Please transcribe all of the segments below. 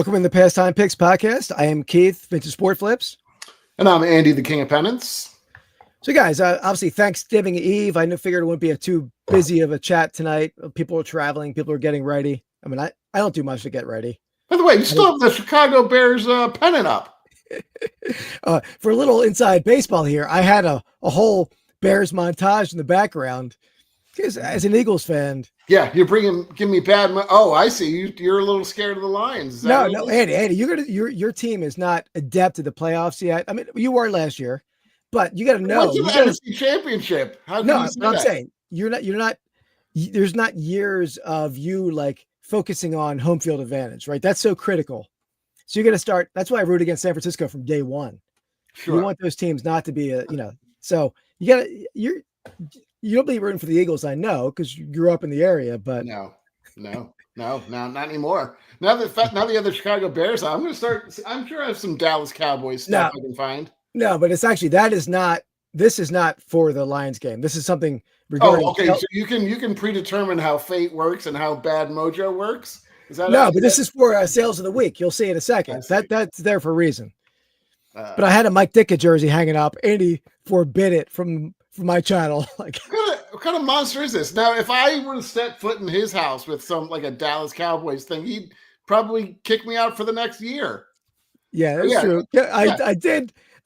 Welcome in the Pastime Picks Podcast. I am Keith, Vintage Sport Flips. And I'm Andy, the King of Pennants. So guys, obviously Thanksgiving Eve. I figured it wouldn't be too busy of a chat tonight. People are traveling. People are getting ready. I mean, I don't do much to get ready. By the way, you still have the Chicago Bears pennant up. For a little inside baseball here, I had a whole Bears montage in the background. Because as an Eagles fan, yeah, give me bad. Oh, I see. You're a little scared of the Lions. No, Andy, your team is not adept to the playoffs yet. I mean, you were last year, but you got to know. What's the NFC Championship? How can you say I'm that? saying you're not. There's not years of you like focusing on home field advantage, right? That's so critical. So you're going to start. That's why I root against San Francisco from day one. Sure. You want those teams not to be So you don't be rooting for the Eagles, I know, because you grew up in the area, but no, not anymore. Now the other Chicago Bears, I'm sure I have some Dallas Cowboys stuff I can find. No, but it's actually this is not for the Lions game. This is something regarding. Oh, okay. So you can predetermine how fate works and how bad mojo works. Is that no? But this is for sales of the week. You'll see in a second. That's there for a reason. But I had a Mike Ditka jersey hanging up. Andy forbid it from my channel. Like, what kind of monster is this? Now, if I were to step foot in his house with like a Dallas Cowboys thing, he'd probably kick me out for the next year. Yeah, that's true. Yeah,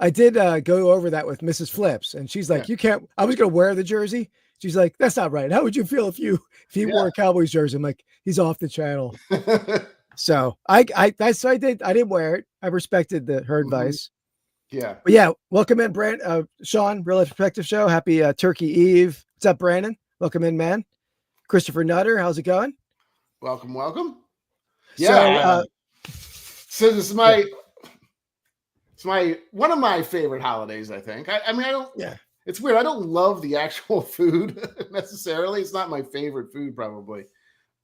I did go over that with Mrs. Flips, and she's like, "You can't." I was going to wear the jersey. She's like, "That's not right. How would you feel if he wore a Cowboys jersey?" I'm like, "He's off the channel." So I did. I didn't wear it. I respected her advice. Yeah. But yeah, welcome in, Sean, Real Life Perspective Show. Happy Turkey Eve. What's up, Brandon? Welcome in, man. Christopher Nutter, how's it going? Welcome. Yeah. So this is one of my favorite holidays, I think. I mean, I don't. Yeah. It's weird. I don't love the actual food necessarily. It's not my favorite food, probably.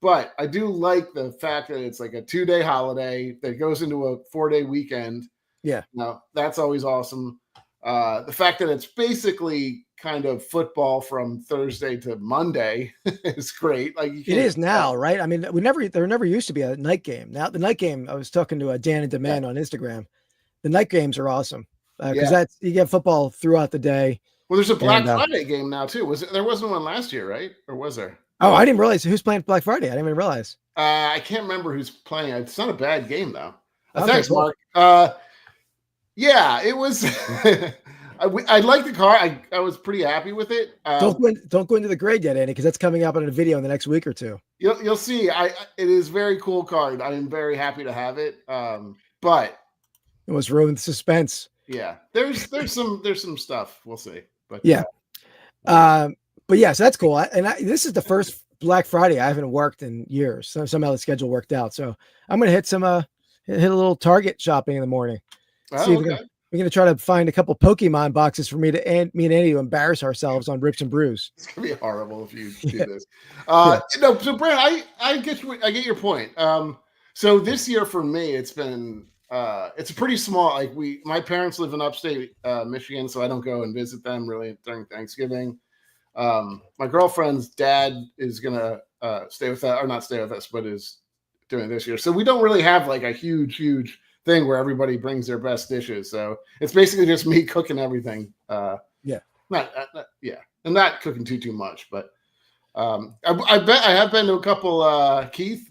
But I do like the fact that it's like a 2-day holiday that goes into a 4-day weekend. Yeah. No, that's always awesome. The fact that it's basically kind of football from Thursday to Monday is great. Like it is now, right? I mean, there never used to be a night game. Now the night game, I was talking to Dan and Demand on Instagram. The night games are awesome because you get football throughout the day. Well, there's a Black Friday game now too. There wasn't one last year, right? Or was there? Oh, I didn't realize who's playing Black Friday. I didn't even realize. I can't remember who's playing. It's not a bad game though. Thanks, cool. Mark. Yeah, it was. I like the car. I was pretty happy with it. Don't go into the grade yet, Andy, because that's coming up in a video in the next week or two. You'll see. It is very cool card. I am very happy to have it. But it was ruined suspense. Yeah, there's some stuff. We'll see. But yeah. But yeah, so that's cool. This is the first Black Friday I haven't worked in years. So somehow the schedule worked out. So I'm gonna hit a little Target shopping in the morning. See, we're going to try to find a couple Pokemon boxes for me and Andy to embarrass ourselves on Rips and Brews. It's going to be horrible if you do this. So Brent, I get your point. So this year for me, it's been, it's pretty small. Like my parents live in upstate Michigan, so I don't go and visit them really during Thanksgiving. My girlfriend's dad is going to stay with us, or not stay with us, but is doing it this year. So we don't really have like a huge thing where everybody brings their best dishes. So it's basically just me cooking everything. And not cooking too much, but I bet I have been to a couple Keith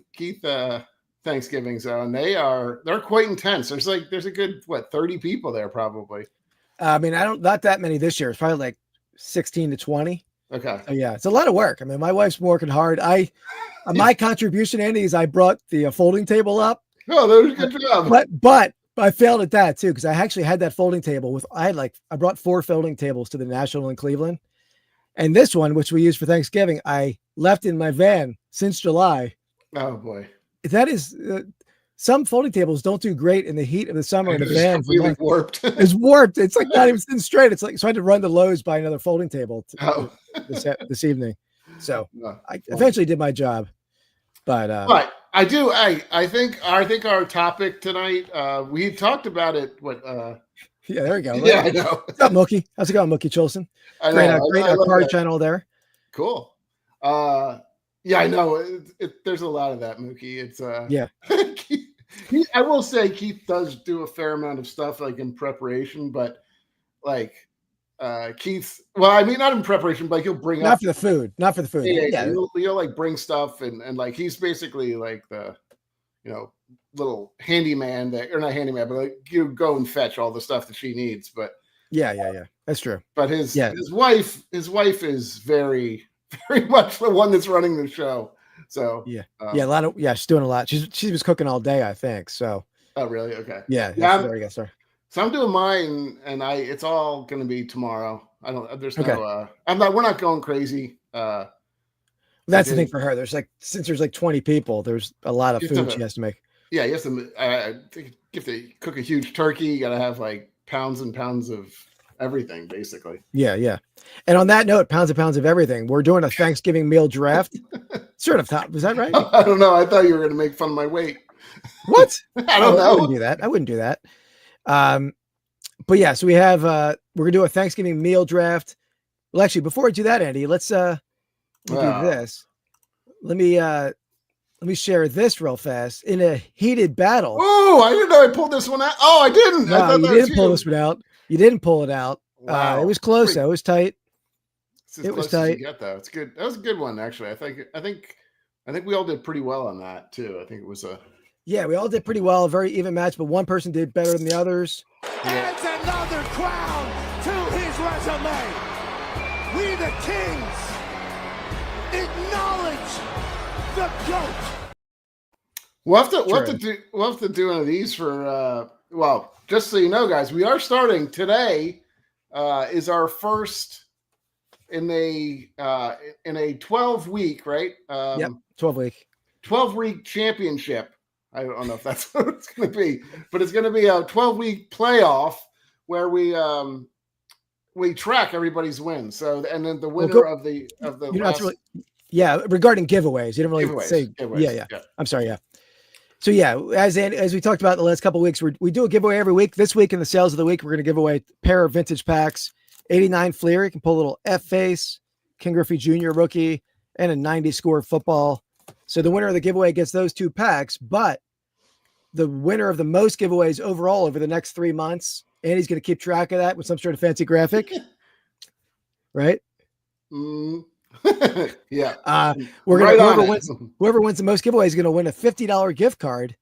Thanksgivings, and they're quite intense. There's a good 30 people there probably. I mean, not that many this year. It's probably like 16 to 20. Okay. So yeah, it's a lot of work. I mean, my wife's working hard. My contribution, Andy, is I brought the folding table up. Oh, that was a good job. But I failed at that too, because I actually had that folding table I brought 4 folding tables to the National in Cleveland. And this one, which we used for Thanksgiving, I left in my van since July. Oh boy. That is some folding tables don't do great in the heat of the summer in the van. It's really warped. It's warped. It's like not even sitting straight. It's like, so I had to run to Lowe's, buy another folding table this evening. So I eventually did my job. But I do. I think our topic tonight. We talked about it. Yeah, there we go. Yeah, I know. What's up, Mookie? How's it going, Mookie Chilson? Great card channel there. Cool. Yeah, I know. There's a lot of that, Mookie. It's yeah. I will say Keith does do a fair amount of stuff like in preparation, but like Keith, well, I mean, not in preparation, but like he'll bring not up for the food, not for the food. yeah. He'll like bring stuff and like he's basically like the little handyman that, or not handyman, but like you go and fetch all the stuff that she needs. But yeah, that's true. But his wife is very very much the one that's running the show. So she's doing a lot. She was cooking all day, I think. So oh really? Okay. Yeah. So I'm doing mine, and it's all going to be tomorrow. We're not going crazy. That's the thing for her. Since there's like 20 people, there's a lot of food she has to make. Yeah, you have to. You have to cook a huge turkey. You got to have like pounds and pounds of everything, basically. Yeah. And on that note, pounds and pounds of everything. We're doing a Thanksgiving meal draft. Sort of. Was that right? I don't know. I thought you were going to make fun of my weight. What? I don't know. I wouldn't do that. But yeah, so we have we're gonna do a Thanksgiving meal draft. Well, actually, before I do that, Andy, let's do this. Let me share this real fast. In a heated battle. Oh, I didn't know I pulled this one out. Oh, I didn't. No, I thought you didn't pull this one out. You didn't pull it out. Wow. It was close though. It was tight. It was tight. Though. It's good. That was a good one, actually. I think we all did pretty well on that too. I think it was yeah, we all did pretty well. A very even match, but one person did better than the others. Adds another crown to his resume. We the Kings acknowledge the GOAT. We'll have to do one of these for well, just so you know, guys, we are starting today. Is our first in a 12-week, right? 12-week championship. I don't know if that's what it's going to be, but it's going to be a 12-week playoff where we track everybody's wins. So, and then the winner of the regarding giveaways, you didn't really say giveaways. Yeah. I'm sorry. Yeah. So yeah, as we talked about the last couple of weeks, we do a giveaway every week. This week in the sales of the week, we're going to give away a pair of vintage packs, 89 Fleer. You can pull a little F face, King Griffey Jr. rookie, and a 90 score football. So the winner of the giveaway gets those two packs, but the winner of the most giveaways overall over the next 3 months, Andy's going to keep track of that with some sort of fancy graphic, right? Yeah. Whoever wins the most giveaways is going to win a $50 gift card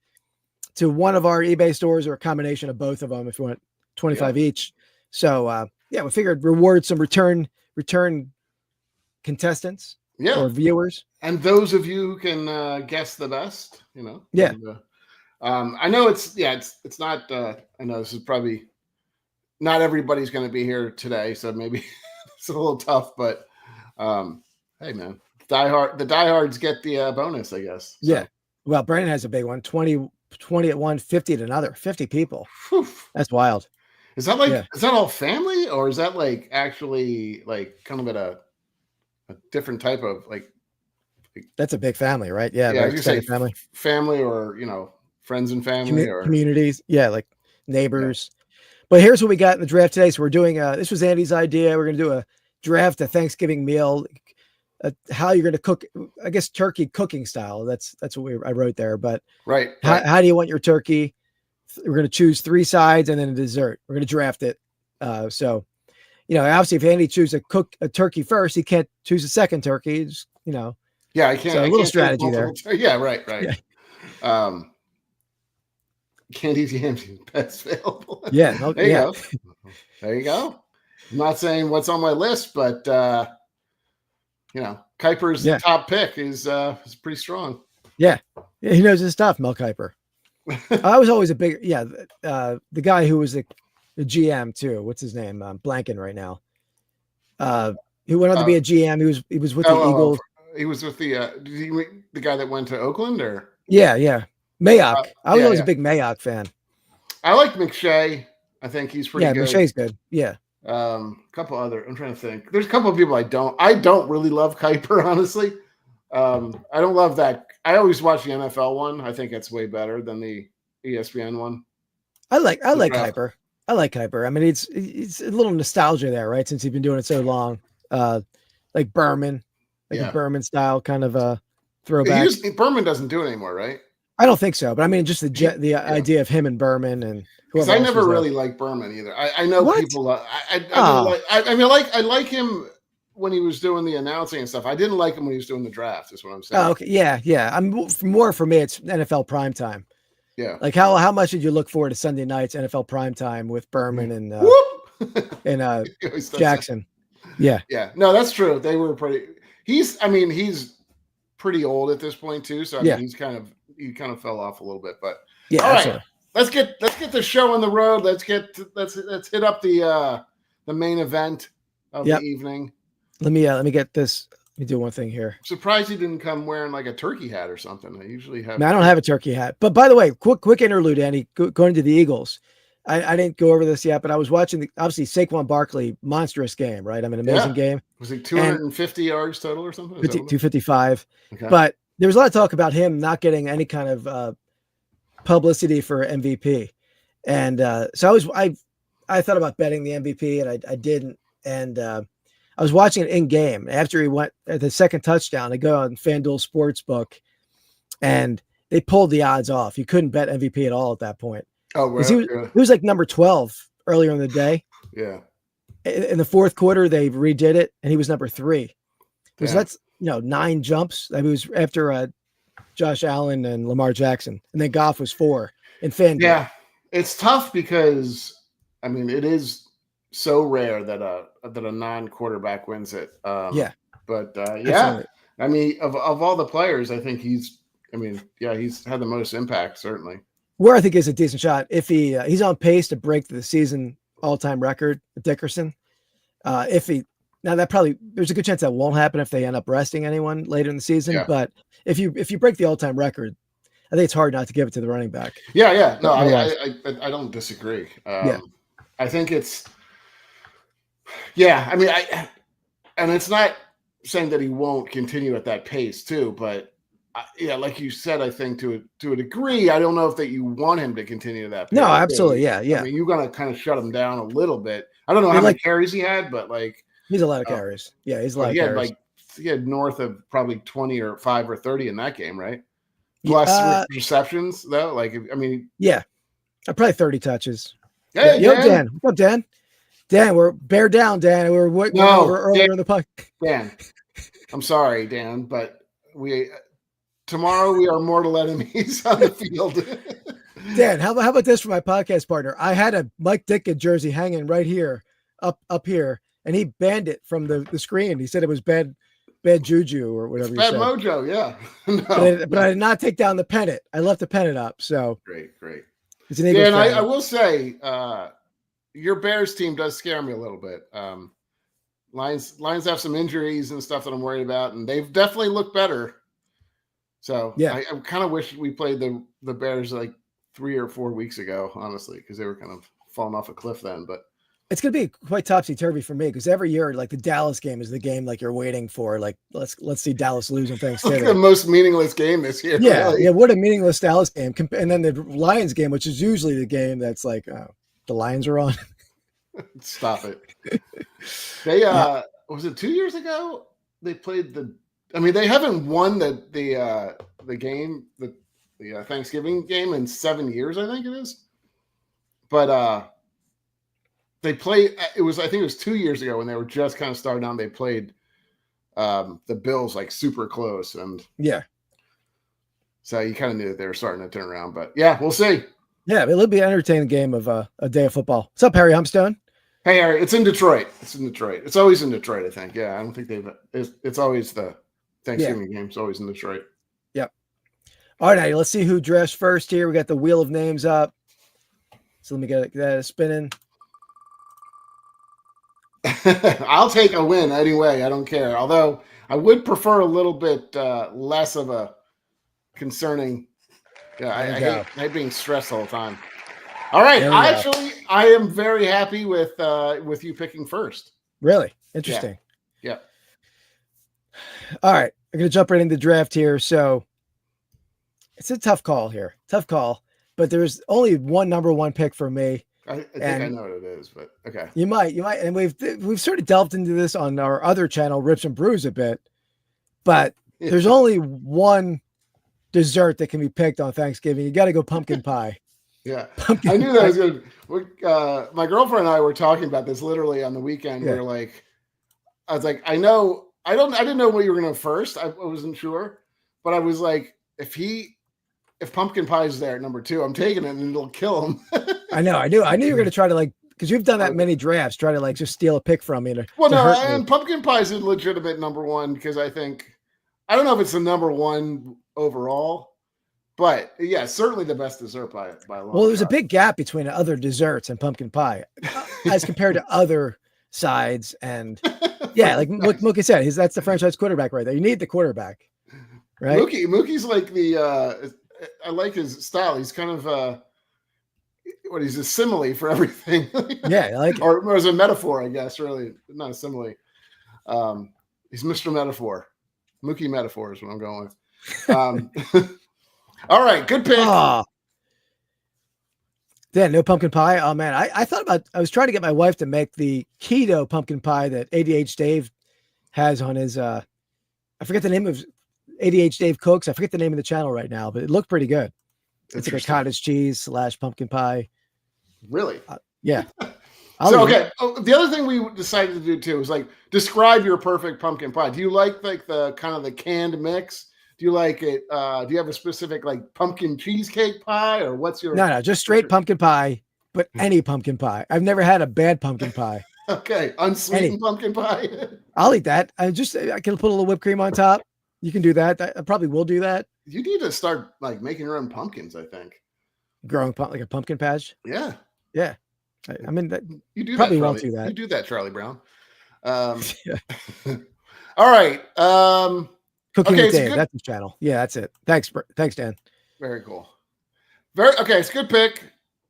to one of our eBay stores or a combination of both of them if you want 25 each. So we figured reward some return contestants or viewers. And those of you who can guess the best, Yeah. And, I know it's not, I know this is probably not everybody's going to be here today, so maybe it's a little tough, but hey man, the diehards get the bonus, I guess. So. Yeah. Well, Brandon has a big one, 20 at one, 50 at another, 50 people. Whew. That's wild. Is that is that all family, or is that like actually like kind of at a different type of like that's a big family, right? Yeah. Yeah. You say family or, friends and family or communities. Yeah. Like neighbors. Yeah. But here's what we got in the draft today. So we're doing this was Andy's idea. We're going to do a draft, a Thanksgiving meal, how you're going to cook, I guess, turkey cooking style. That's what I wrote there, but right. How do you want your turkey? We're going to choose 3 sides and then a dessert. We're going to draft it. So, obviously if Andy chooses a turkey first, he can't choose a second turkey. Just, Yeah, I can't. So a little strategy there. Yeah, right. Yeah. Can't eat yams, best available. Yeah. There you go. There you go. I'm not saying what's on my list, but Kuiper's top pick is pretty strong. Yeah, he knows his stuff, Mel Kuiper. I was always a big the guy who was the GM too. What's his name? I'm blanking right now. He went on to be a GM. He was with the Eagles. He was with the guy that went to Oakland, or yeah. Mayock. I was always a big Mayock fan. I like McShay. I think he's pretty good. Yeah, McShay's good. Yeah. Couple other. I'm trying to think. There's a couple of people I don't really love Kuiper, honestly. I don't love that. I always watch the NFL one. I think it's way better than the ESPN one. I like Kuiper. I like Kuiper. I mean, it's a little nostalgia there, right? Since he's been doing it so long. Like Berman, a Berman style kind of throwback. Berman doesn't do it anymore, right? I don't think so, but I mean, just the idea of him and Berman and because whoever. I never really liked Berman either. I know What? people. I like him when he was doing the announcing and stuff. I didn't like him when he was doing the draft. Is what I'm saying. Oh, okay, yeah. I'm more for me. It's NFL primetime. Yeah. Like how much did you look forward to Sunday nights NFL primetime with Berman and Jackson? Yeah. Yeah. No, that's true. They were pretty. He's pretty old at this point too. So I mean, he kind of fell off a little bit. But yeah. All absolutely. right. Let's get the show on the road. Let's hit up the main event of the evening. Let me get this. Let me do one thing here. I'm surprised he didn't come wearing like a turkey hat or something. I usually have. No, I don't have a turkey hat. But by the way, quick interlude, Andy. Going to the Eagles. I didn't go over this yet, but I was watching obviously Saquon Barkley monstrous game, right? I mean, amazing game. Was it 250 yards total or something? 255. Okay. But there was a lot of talk about him not getting any kind of publicity for MVP, and so I thought about betting the MVP, and I didn't, and I was watching it in game after he went at the second touchdown. I go on FanDuel Sportsbook, and they pulled the odds off. You couldn't bet MVP at all at that point. Oh, right. He was like number 12 earlier in the day. Yeah. In the fourth quarter, they redid it, and he was number 3. Because that's 9 jumps. That was after Josh Allen and Lamar Jackson, and then Goff was 4 in FanDuel. Yeah, it's tough because I mean it is so rare that a non-quarterback wins it. But I mean of all the players, I think he's had the most impact certainly. Where I think is a decent shot if he's on pace to break the season all-time record with Dickerson. There's a good chance that won't happen if they end up resting anyone later in the season. Yeah. But if you break the all-time record, I think it's hard not to give it to the running back. Yeah. No, I don't disagree. I think it's I mean and it's not saying that he won't continue at that pace too, but like you said, I think to a degree, I don't know if that you want him to continue that. No, absolutely. Yeah. I mean, you're going to kind of shut him down a little bit. I don't know how many carries he had, but he's a lot of carries. Yeah, he's a lot of carries. He had north of probably 20 or 5 or 30 in that game, right? Plus receptions, though. Probably 30 touches. Hey, Dan. What's up, Dan? Dan, we're bear down, Dan. We were over earlier in the puck. Dan, I'm sorry, Dan, but tomorrow we are mortal enemies on the field. Dan, how about this for my podcast partner? I had a Mike Ditka jersey hanging right here, up here, and he banned it from the screen. He said it was bad juju or whatever. Bad mojo, yeah. But I did not take down the pennant. I left the pennant up. So great. It's an Eagles and I will say, your Bears team does scare me a little bit. Lions have some injuries and stuff that I'm worried about, and they've definitely looked better. So I kind of wish we played the Bears like 3 or 4 weeks ago, honestly, because they were kind of falling off a cliff then. But it's going to be quite topsy-turvy for me because every year, like the Dallas game is the game like you're waiting for. Like let's see Dallas lose on Thanksgiving. It's like the most meaningless game this year. Yeah, really. Yeah. What a meaningless Dallas game, and then the Lions game, which is usually the game that's like the Lions are on. Stop it. They was it 2 years ago? They played they haven't won the game, the Thanksgiving game in 7 years, I think it is. But they played. I think it was 2 years ago when they were just kind of starting out. They played the Bills like super close, and so you kind of knew that they were starting to turn around. But we'll see. Yeah, it'll be an entertaining game of a day of football. What's up, Harry Humstone? Hey, Harry, it's in Detroit. It's always in Detroit, I think. Yeah, I don't think it's always the Thanksgiving game. It's always in Detroit. Yep. All right, let's see who dressed first here. We got the wheel of names up. So let me get that spinning. I'll take a win anyway. I don't care. Although I would prefer a little bit less of a concerning. Yeah, I hate being stressed all the time. All right. I am very happy with you picking first. Really? Interesting. Yeah. All right. I'm going to jump right into the draft here. So it's a tough call here. But there's only one number one pick for me. I think I know what it is, but okay. You might. And we've sort of delved into this on our other channel, Rips and Brews, a bit. But there's only one dessert that can be picked on Thanksgiving. You got to go pumpkin pie. Yeah, Pumpkin I knew that pie. was good. My girlfriend and I were talking about this literally on the weekend. Yeah. We were like, I was like, I didn't know what you were going to first. I wasn't sure, but I was like, if pumpkin pie is there at number 2, I'm taking it and it'll kill him. I knew you were going to try to like, because you've done that many drafts, try to like just steal a pick from me. And pumpkin pie is a legitimate number 1 because I don't know if it's the number 1 overall, but yeah, certainly the best dessert by a long Well, there's a shot. big gap between other desserts and pumpkin pie as compared to other sides. And yeah, like Nice. Mookie said, that's the franchise quarterback right there. You need the quarterback, right? Mookie's like I like his style. He's kind of he's a simile for everything. Yeah, I like it. Or as a metaphor, I guess, really. Not a simile. He's Mr. Metaphor. Mookie Metaphor is what I'm going with. All right, good pick. Oh. Yeah, no pumpkin pie. Oh man, I was trying to get my wife to make the keto pumpkin pie that ADH Dave has on his I forget the name of ADH Dave Cooks. I forget the name of the channel right now, but it looked pretty good. It's like a cottage cheese / pumpkin pie. Really? Yeah. The other thing we decided to do too is like describe your perfect pumpkin pie. Do you like the kind of the canned mix? Do you like it? Do you have a specific like pumpkin cheesecake pie, or what's your? No, just straight pumpkin pie, but any pumpkin pie. I've never had a bad pumpkin pie. Okay, unsweetened pumpkin pie. I'll eat that. I can put a little whipped cream on top. You can do that. I probably will do that. You need to start like making your own pumpkins, I think. Growing like a pumpkin patch. Yeah. Yeah. I mean, you do probably that, won't do that. You do that, Charlie Brown. Yeah. All right. Cooking with Dave. That's the channel. Yeah, that's it. Thanks, Dan. Very cool. Okay. It's a good pick.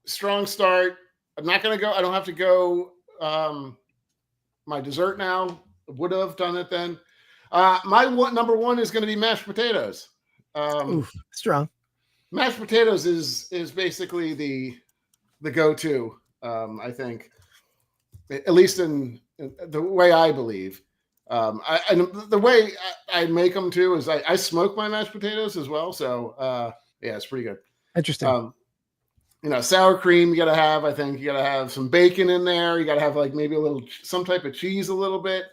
Strong start. I don't have to go my dessert now. Would have done it then. My number 1 is going to be mashed potatoes. Oof, strong. Mashed potatoes is basically the go-to. I think, at least in the way I believe. The way I make them too is I smoke my mashed potatoes as well. So yeah, it's pretty good. Interesting. Sour cream you got to have. I think you got to have some bacon in there. You got to have like maybe some type of cheese a little bit.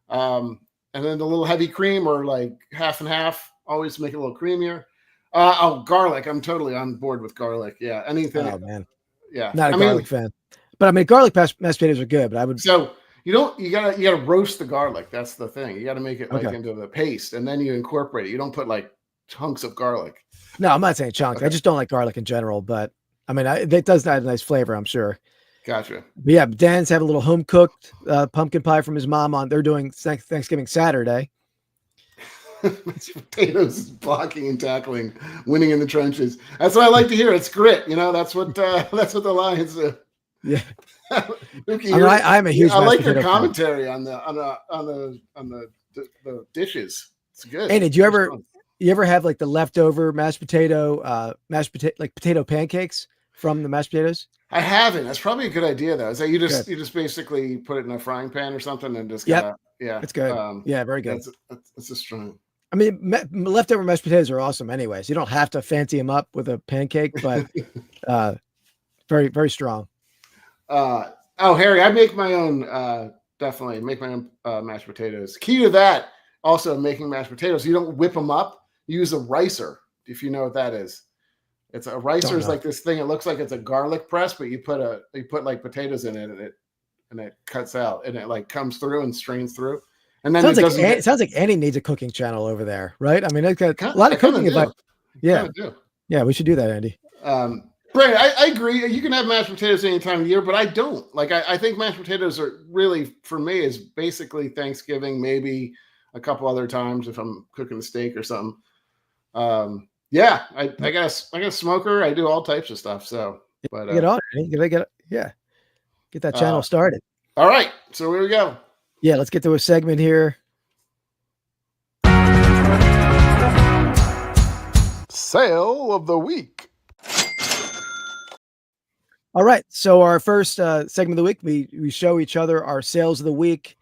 And then a little heavy cream or like half and half. Always make it a little creamier. Garlic. I'm totally on board with garlic. Yeah, anything. Oh man. Yeah, not a garlic fan. But I mean, garlic mashed potatoes are good. But I would. So you gotta roast the garlic. That's the thing. You got to make it like into the paste, and then you incorporate it. You don't put like chunks of garlic. No, I'm not saying chunks. Okay. I just don't like garlic in general. But I mean, it does add a nice flavor, I'm sure. Gotcha. But yeah, Dan's having a little home cooked pumpkin pie from his mom they're doing Thanksgiving Saturday. Potatoes, blocking and tackling, winning in the trenches. That's what I like to hear. It's grit. That's what the Lions do. Yeah. I'm a huge. I like your commentary on the dishes. It's good. Hey, did you ever have like the leftover mashed potato potato pancakes from the mashed potatoes? I haven't. That's probably a good idea though. Is that you just basically put it in a frying pan or something and just yeah, it's good. Yeah, very good. It's a strong. I mean, leftover mashed potatoes are awesome anyways. You don't have to fancy them up with a pancake, but very, very strong. Harry, I make my own, definitely make my own mashed potatoes. Key to that, also making mashed potatoes, you don't whip them up. You use a ricer, if you know what that is. It's a ricer is like this thing. It looks like it's a garlic press, but you put like potatoes in it and it cuts out and it like comes through and strains through. And then it sounds like Annie needs a cooking channel over there, right? I mean, it's got a lot of cooking advice. Yeah. Yeah, we should do that, Andy. Brandon, I agree. You can have mashed potatoes any time of year, but I don't. Like, I think mashed potatoes are really, for me, is basically Thanksgiving, maybe a couple other times if I'm cooking a steak or something. Yeah, I got a smoker. I do all types of stuff. So, but get on it. Get that channel started. All right, so here we go. Yeah, let's get to a segment here. Sale of the week. All right, so our first segment of the week, we show each other our sales of the week,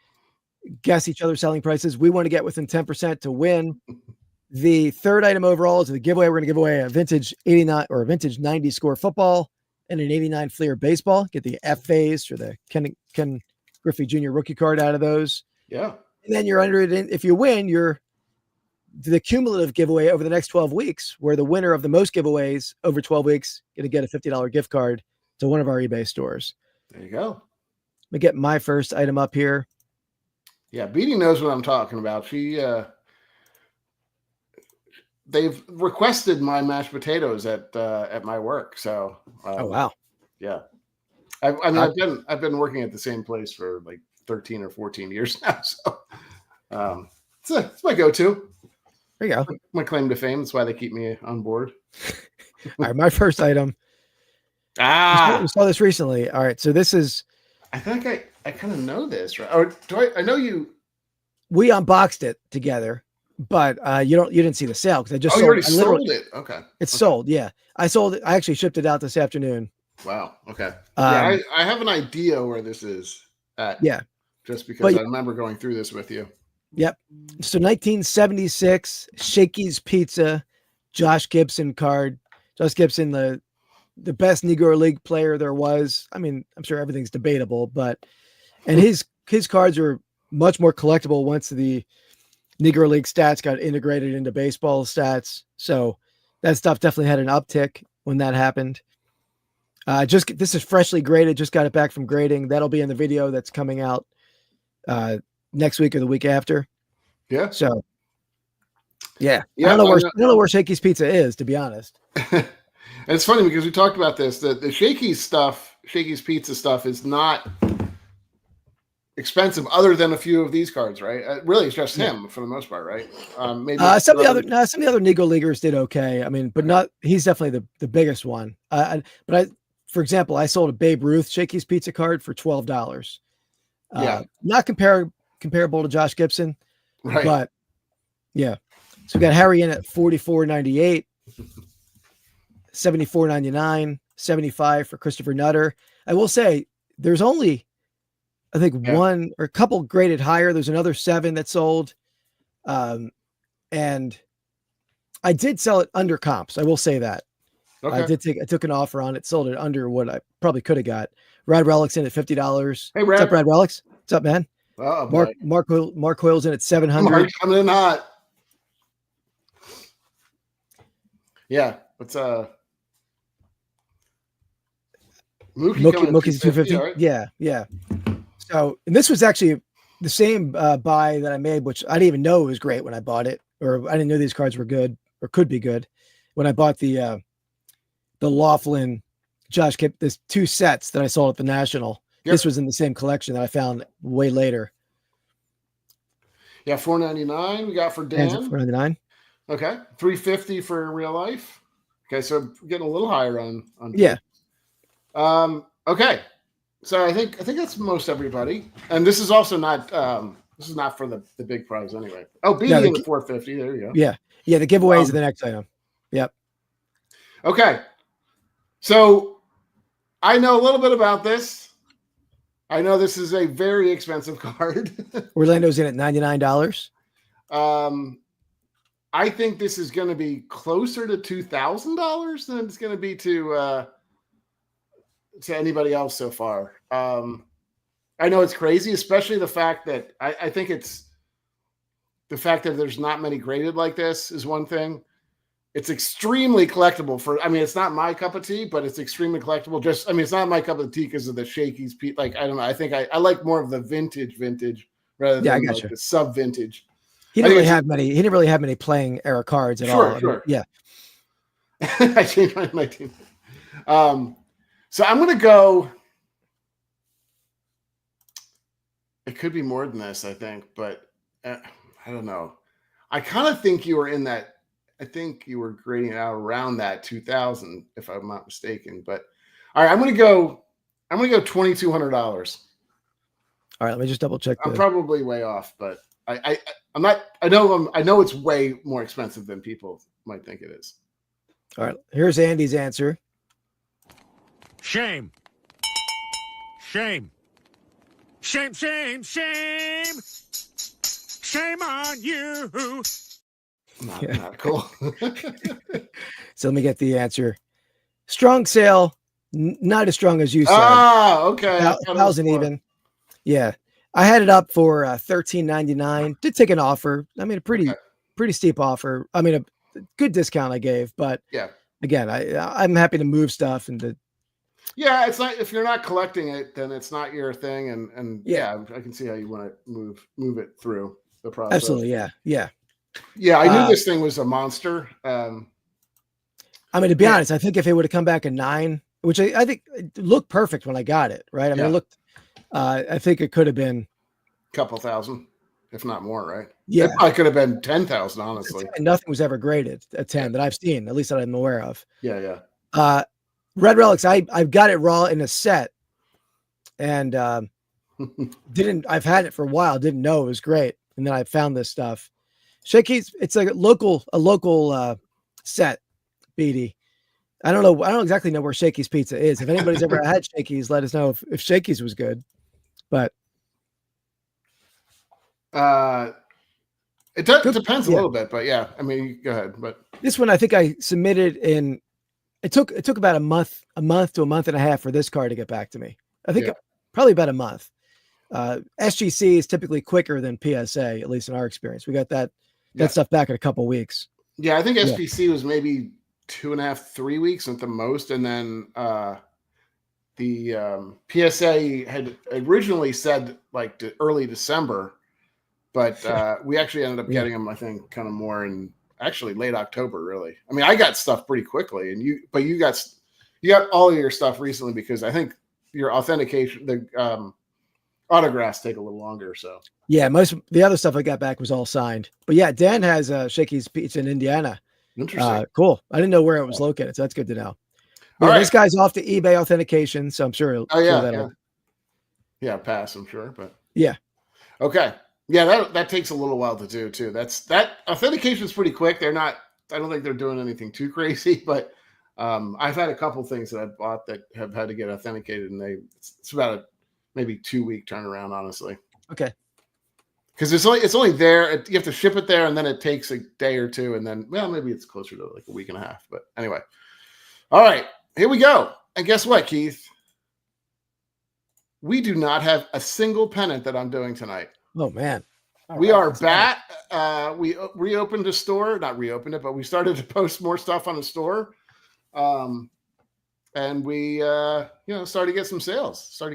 guess each other's selling prices. We want to get within 10% to win. The third item overall is the giveaway. We're going to give away a vintage 89 or a vintage 90 score football and an 89 Fleer baseball. Get the F phase or the Ken Griffey Jr. rookie card out of those. Yeah. And then you're under it. If you win, you're the cumulative giveaway over the next 12 weeks, where the winner of the most giveaways over 12 weeks going to get a $50 gift card to one of our eBay stores. There you go. Let me get my first item up here. Yeah, Beatty knows what I'm talking about. They've requested my mashed potatoes at my work. So, oh wow, yeah. I've been working at the same place for like 13 or 14 years now. So, it's my go-to. There you go. My claim to fame. That's why they keep me on board. All right, my first item. We saw this recently. All right, so this is. I think I kind of know this, right? Or do I know you? We unboxed it together, but you didn't see the sale because I just you already sold it. Okay, it's sold. Yeah, I sold it. I actually shipped it out this afternoon. Wow. Okay. Yeah, I have an idea where this is at. Yeah. Just because I remember going through this with you. Yep. So 1976 Shakey's Pizza, Josh Gibson card. Josh Gibson, the best Negro League player there was. I mean, I'm sure everything's debatable, and his cards are much more collectible once the Negro League stats got integrated into baseball stats. So that stuff definitely had an uptick when that happened. This is freshly graded. Just got it back from grading. That'll be in the video that's coming out next week or the week after. Yeah. So yeah. I don't know where Shakey's Pizza is, to be honest. And it's funny because we talked about this, that the Shakey's Pizza stuff is not expensive other than a few of these cards, right? Really, it's just him for the most part, right? Maybe some of the other Negro Leaguers did okay. I mean, but he's definitely the biggest one. For example, I sold a Babe Ruth Shakey's Pizza card for $12. Not comparable to Josh Gibson, right? But yeah. So we got Harry in at $44.98, $74.99, $75 for Christopher Nutter. I will say there's only, I think, one or a couple graded higher. There's another 7 that sold, and I did sell it under comps. I will say that. Okay. I took an offer on it, sold it under what I probably could have got. Rad Relic's in at $50. Hey, what's up, Rad Relics? What's up, man? Oh, Mark Hoyle's in at $700. Mark coming in hot. Yeah, what's Mookie's at $250. Right? Yeah. So, and this was actually the same buy that I made, which I didn't even know was great when I bought it, or I didn't know these cards were good or could be good when I bought the Laughlin Josh Kip, there's 2 sets that I sold at the National. Yep. This was in the same collection that I found way later. Yeah, $4.99 we got for Dan. $4.99. Okay, $3.50 for Real Life. Okay, so getting a little higher on. Yeah. Okay, so I think that's most everybody, and this is also not. This is not for the big prize anyway. Oh, BD in the $4.50. There you go. Yeah. The giveaways are the next item. Yep. Okay. So I know a little bit about this. I know this is a very expensive card. Orlando's in at $99. I think this is going to be closer to $2,000 than it's going to be to anybody else so far. I know it's crazy, especially the fact that I think it's the fact that there's not many graded like this is one thing. It's extremely collectible it's not my cup of tea, but it's extremely collectible. It's not my cup of tea because of the Shakey's. Like, I don't know. I think I like more of the vintage rather than the sub vintage. He didn't really have many playing era cards at all. Sure. Yeah. I changed my team. So I'm going to go. It could be more than this, I think, but I don't know. I kind of think you were in that. I think you were grading out around that 2000, if I'm not mistaken. But all right, I'm going to go $2,200. All right, let me just double check. I'm probably way off, but I'm not. I know it's way more expensive than people might think it is. All right, here's Andy's answer. Shame. Shame. Shame, shame, shame. Shame on you. Not cool. So let me get the answer. Strong sale, not as strong as you said. Okay. 1,000 even. Yeah. I had it up for $13.99. Did take an offer. I mean, a pretty steep offer. I mean, a good discount I gave, but again, I'm happy to move stuff and it's not, if you're not collecting it, then it's not your thing. And I can see how you want to move it through the process. Absolutely. Yeah. I knew this thing was a monster. I mean, to be honest, I think if it would have come back a 9, which I think it looked perfect when I got it, right? I mean, it looked, I think it could have been a couple thousand, if not more, right? Yeah. It probably could have been 10,000, honestly. Nothing was ever graded a 10 that I've seen, at least that I'm aware of. Yeah. Red Relics, I've got it raw in a set and I've had it for a while, didn't know it was great. And then I found this stuff. Shakey's, it's like a local set, BD. I don't exactly know where Shakey's Pizza is. If anybody's ever had Shakey's, let us know if Shakey's was good. But it depends a little bit, but I mean, go ahead. But this one, I think I submitted in. It took about a month to a month and a half for this card to get back to me. I think probably about a month. SGC is typically quicker than PSA, at least in our experience. We got that stuff back in a couple weeks. Yeah, I think SGC was maybe 2.5, 3 weeks at the most, and then the PSA had originally said like early December, but we actually ended up getting them, I think, kind of more in actually late October. Really, I mean, I got stuff pretty quickly, and you got all of your stuff recently because I think your authentication, the autographs take a little longer. So most of the other stuff I got back was all signed. But Dan has Shakey's Pizza in Indiana. Interesting. Cool. I didn't know where it was located, so that's good to know. This guy's off to eBay authentication, so I'm sure he'll pass, I'm sure, but okay. That takes a little while to do too. That authentication is pretty quick. I don't think they're doing anything too crazy, but I've had a couple things that I've bought that have had to get authenticated, and it's about a maybe 2-week turnaround, honestly. Okay. Because it's only there. You have to ship it there, and then it takes a day or two, and then maybe it's closer to like a week and a half. But anyway, all right, here we go. And guess what, Keith? We do not have a single pennant that I'm doing tonight. Oh man, we are back. We reopened the store, not reopened it, but we started to post more stuff on the store. And we, started to get some sales. Well,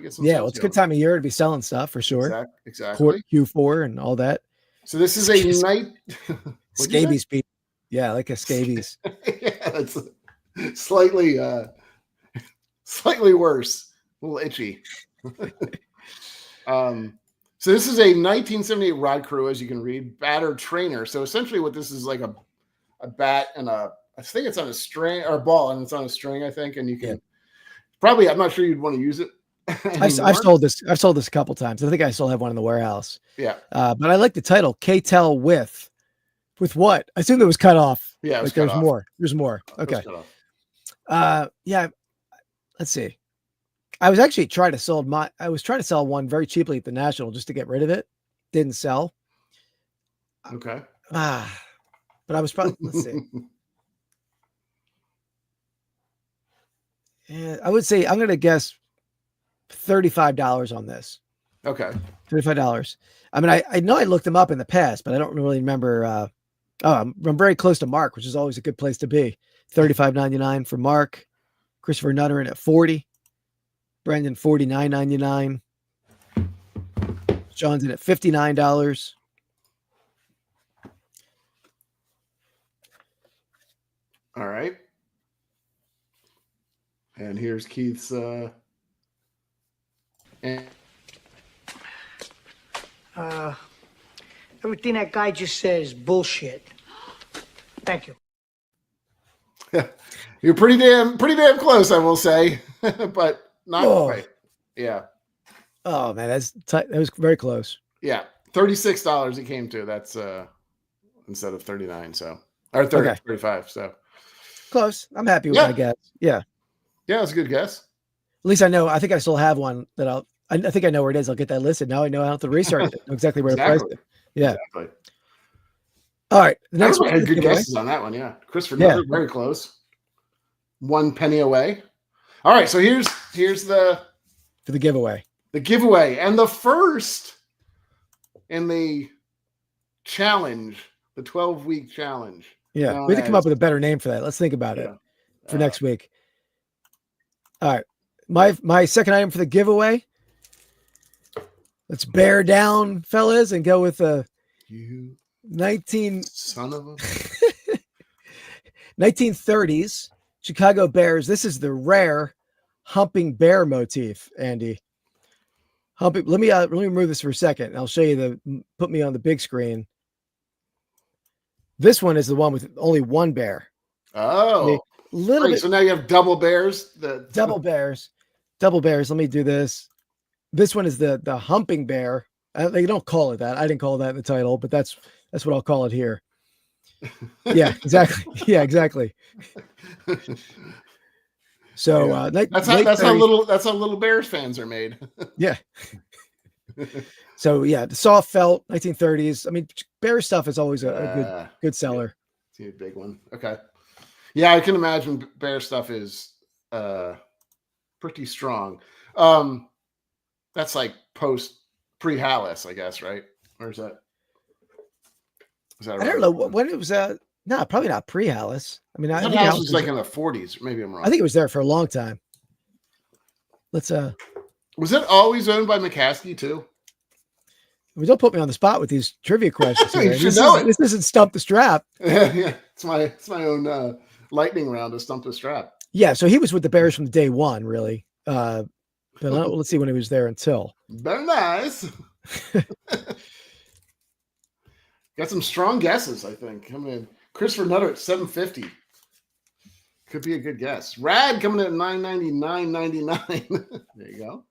it's a good time of year to be selling stuff for sure. Exactly. Q4 and all that. So this is a night. Scabies, Pete. Yeah, like a scabies. That's slightly worse. A little itchy. So this is a 1978 Rod Crew, as you can read, battered trainer. So essentially what this is like a bat and I think it's on a string or a ball, and it's on a string, I think. And you can probably, I'm not sure you'd want to use it. I've sold this a couple times. I think I still have one in the warehouse. Yeah. But I like the title, K-Tel with what? I assume it was cut off. Yeah. Like there's more. There's more. Okay. Let's see. I was actually trying to sell one very cheaply at the National just to get rid of it. Didn't sell. Okay. But I was probably, let's see. Yeah, I would say I'm going to guess $35 on this. Okay. $35. I mean, I know I looked them up in the past, but I don't really remember. I'm very close to Mark, which is always a good place to be. $35.99 for Mark. Christopher Nutter in at $40. Brendan $49.99. John's in at $59. All right. And here's Keith's everything that guy just said is bullshit. Thank you. You're pretty damn close, I will say, but not quite. Yeah. Oh man, that was very close. Yeah, $36 it came to. That's instead of 39, so or 35. So close. I'm happy with my guess. Yeah. Yeah, that's a good guess. At least I know. I think I still have one that I think I know where it is. I'll get that listed. Now I know how to research it. Know exactly where to price it. Yeah. Exactly. All right. The next one one had good guesses on that one. Yeah. Christopher, very close. 1 penny away. All right. So here's for the giveaway. The giveaway. And the first in the challenge, the 12-week challenge. Yeah. We had to come up with a better name for that. Let's think about it for next week. All right. My second item for the giveaway. Let's bear down, fellas, and go with a 1930s Chicago Bears. This is the rare humping bear motif, Andy. Humping. Let me remove this for a second. And I'll show you put me on the big screen. This one is the one with only one bear. Oh, little bit. So now you have double bears. Double bears. Let me do this. This one is the humping bear. They don't call it that. I didn't call that in the title, but that's what I'll call it here. Yeah, exactly. Yeah, exactly. So that's how little Bears fans are made. Yeah. So yeah, the soft felt 1930s. I mean, bear stuff is always a good seller. It's a big one. Okay. Yeah, I can imagine bear stuff is pretty strong. That's like pre-Hallis, I guess, right? Or is that right? I don't know when it was. No, probably not pre-Hallis. I mean, I think Hallis was like in the 40s. Maybe I'm wrong. I think it was there for a long time. Let's. Was it always owned by McCaskey too? Well, don't put me on the spot with these trivia questions. This isn't Stump the Strap. Yeah, it's my own lightning round to Stump the Strap. Yeah, so he was with the Bears from day one, really. But let's see when he was there until. Very nice. Got some strong guesses, I think. Coming in. Christopher Nutter at $750. Could be a good guess. Rad coming in at $999.99. There you go.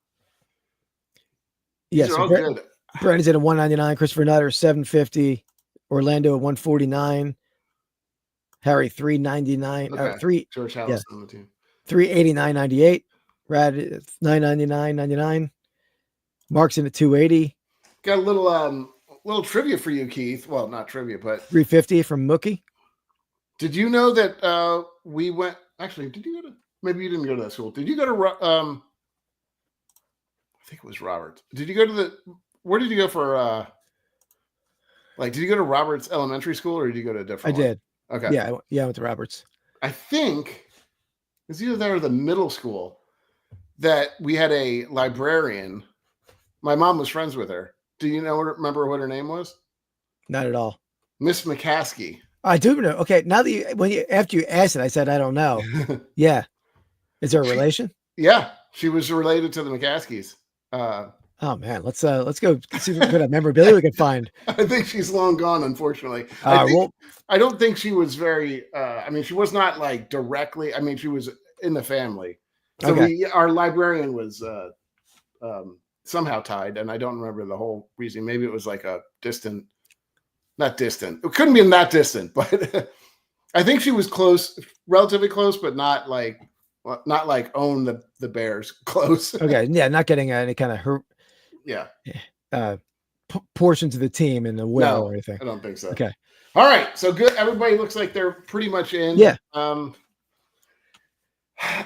Yes, yeah, so good. Brandon's at a $199. Christopher Nutter $750. Orlando at $149. Harry $399. Okay. George Hallis on the team. $389.98. Rad at $999.99. Mark's in at $280. Got a little trivia for you, Keith. Well, not trivia, but $350 from Mookie. Did you know that we went? Actually, did you go to? Maybe you didn't go to that school. Did you go to? I think it was Roberts. Did you go to Where did you go for? Did you go to Roberts Elementary School, or did you go to a different? I did. Okay. Yeah, I went to Roberts. I think it's either there or the middle school that we had a librarian. My mom was friends with her. Do you remember what her name was? Not at all. Miss McCaskey. I do know. Okay, now that after you asked it, I said I don't know. Yeah, is there a relation? Yeah, she was related to the McCaskies. Oh man, let's go see what kind of memorabilia we can find. I think she's long gone, unfortunately. I don't think she was very. I mean, she was not like directly. I mean, she was in the family. So our librarian was somehow tied, and I don't remember the whole reason. Maybe it was like a distant. Not distant. It couldn't be that distant, but I think she was close, relatively close, but not like own the Bears close. Okay, yeah, not getting any kind of portions of the team in the will or anything. I don't think so. Okay, all right, so good. Everybody looks like they're pretty much in. Yeah.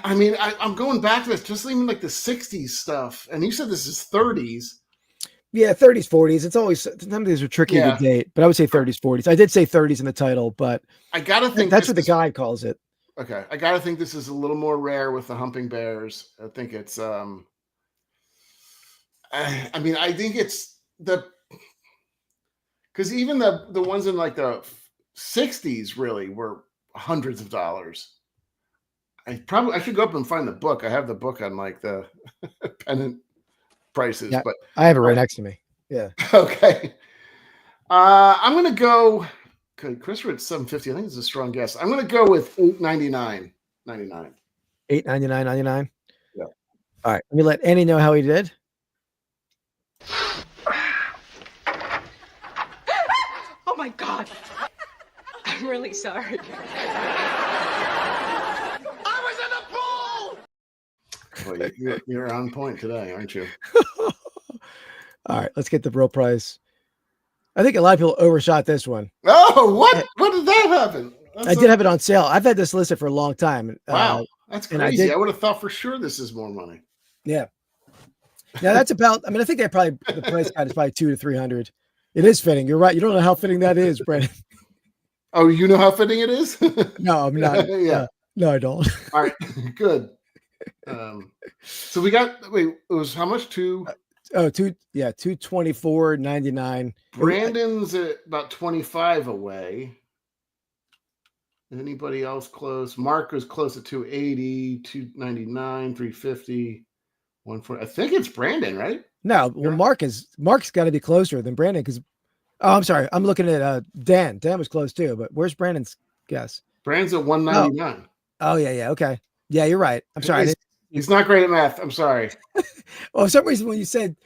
I mean, I'm going back to this, just even like the 60s stuff, and you said this is 30s. Yeah, 30s, 40s. It's always, some of these are tricky to date, but I would say 30s, 40s. I did say 30s in the title, but I gotta think that's what the guide calls it. Okay, I gotta think this is a little more rare with the humping bears. I think it's I mean, I think it's because even the ones in like the 60s really were hundreds of dollars. I should go up and find the book. I have the book on like the pennant prices, but I have it right next to me. Yeah. Okay. I'm gonna go. Okay, Christopher at $750. I think it's a strong guess. I'm gonna go with $899.99. $899.99. Yeah. All right. Let me let Annie know how he did. Oh my God. I'm really sorry. Well, you're on point today, aren't you? All right, let's get the real price. I think a lot of people overshot this one. Oh, what? What did that happen? I did have it on sale. I've had this listed for a long time. Wow, that's and crazy. I would have thought for sure this is more money. Yeah. Now that's about. I mean, I think the price guide is probably $200 to $300. It is fitting. You're right. You don't know how fitting that is, Brandon. Oh, you know how fitting it is? No, I'm not. Yeah. No, I don't. All right. Good. So we got. Wait, it was how much? $224.99. Brandon's at about 25 away. Anybody else close? Mark was close at 280, 299, 350, 140. I think it's Brandon, right? No, well, Mark's got to be closer than Brandon because. Oh, I'm sorry. I'm looking at Dan. Dan was close too, but where's Brandon's guess? Brandon's at 199. Oh yeah. Okay. Yeah, you're right. I'm sorry. He's not great at math. I'm sorry. Well, for some reason when you said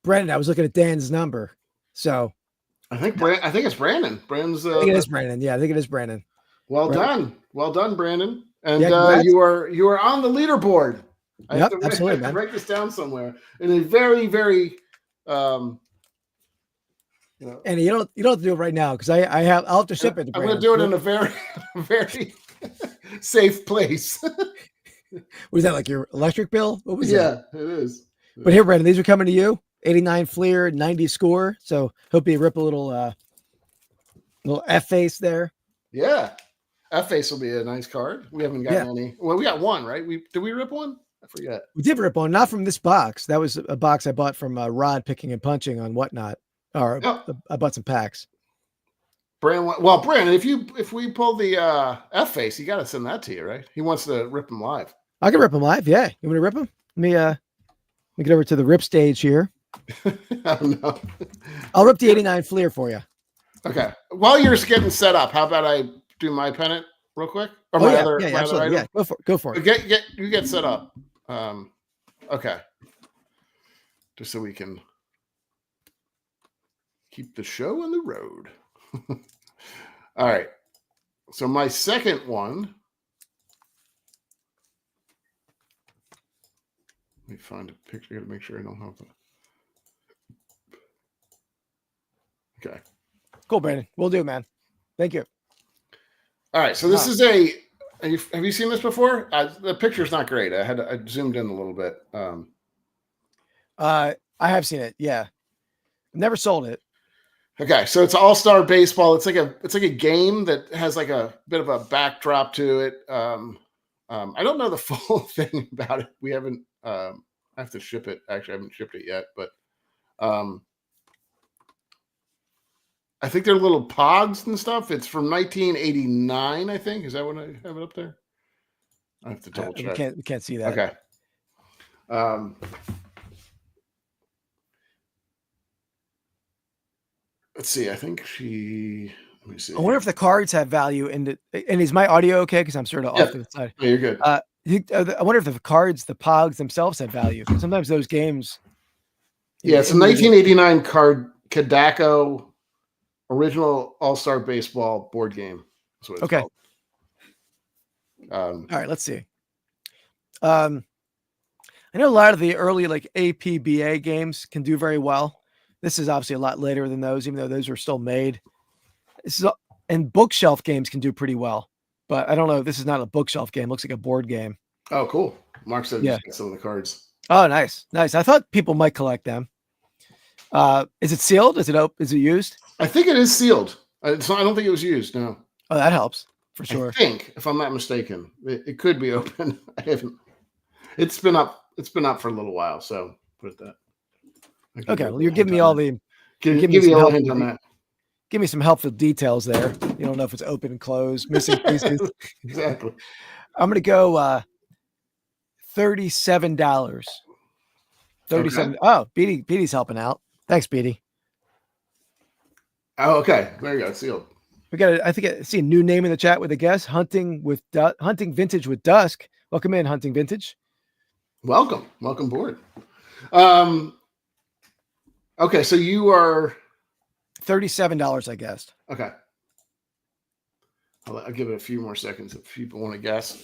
Brandon, I was looking at Dan's number. So I think it's Brandon. Brandon's. I think it is Brandon. Yeah, I think it is Brandon. Well done, Brandon. And yeah, you are on the leaderboard. Yep, absolutely, man. Write this down somewhere in a very, very, And you don't have to do it right now because I'll have to ship it. I'm going to do it in a very, very safe place. Was that like your electric bill? What was that? Yeah, it is. But here, Brandon, these are coming to you. 89 Fleer, 90 score. So hope you rip a little F face there. Yeah. F face will be a nice card. We haven't gotten any. Well, we got one, right? Did we rip one? I forget. We did rip one, not from this box. That was a box I bought from Rod Picking and Punching on Whatnot. Or I bought some packs. Brandon, if we pull the F face, you got to send that to you, right? He wants to rip them live. I can rip them live. Yeah, you want me to rip them? Let me get over to the rip stage here. I don't know. I'll rip the 89 Fleer for you. Okay. While you're getting set up, how about I do my pennant real quick? Or my other item? Yeah, go for it. You get set up. Okay. Just so we can keep the show on the road. All right. So my second one. Let me find a picture. I got to make sure I don't have the. Okay. Cool, Brandon. We'll do, man. Thank you. All right. So this is have you seen this before? The picture's not great. I zoomed in a little bit. I have seen it. Yeah. Never sold it. Okay, so it's All-Star Baseball. It's like a game that has like a bit of a backdrop to it. I don't know the full thing about it. We haven't. I have to ship it. Actually, I haven't shipped it yet, but I think they're little pogs and stuff. It's from 1989, I think. Is that what I have it up there? I have to double check. We can't see that. Okay. Let's see. I think let me see. I wonder if the cards have value and is my audio okay? Because I'm sort of off to the side. Yeah, you're good. I wonder if the cards, the pogs themselves have value. Sometimes those games. Yeah, it's a 1989 card Kadako original All-Star Baseball board game. That's what it's called. All right, let's see. I know a lot of the early like APBA games can do very well. This is obviously a lot later than those, even though those were still made. And bookshelf games can do pretty well, but I don't know. This is not a bookshelf game. It looks like a board game. Oh, cool. Mark said he's got some of the cards. Oh, nice. I thought people might collect them. Is it sealed? Is it used? I think it is sealed. I don't think it was used. No. Oh, that helps for sure. I think, if I'm not mistaken, it could be open. I haven't. It's been up. It's been up for a little while. So put it that. Okay, well, you're giving me all the. Give me a hint on that. Give me some helpful details there. You don't know if it's open and closed, missing pieces. Exactly. I'm going to go $37. 37. Okay. Oh, Beatty's helping out. Thanks, Beatty. Oh, okay. There you go. It's sealed. We got. I think I see a new name in the chat with a guest. Hunting Vintage with Dusk. Welcome in, Hunting Vintage. Welcome board. Okay, so you are $37, I guessed. Okay. I'll give it a few more seconds if people want to guess.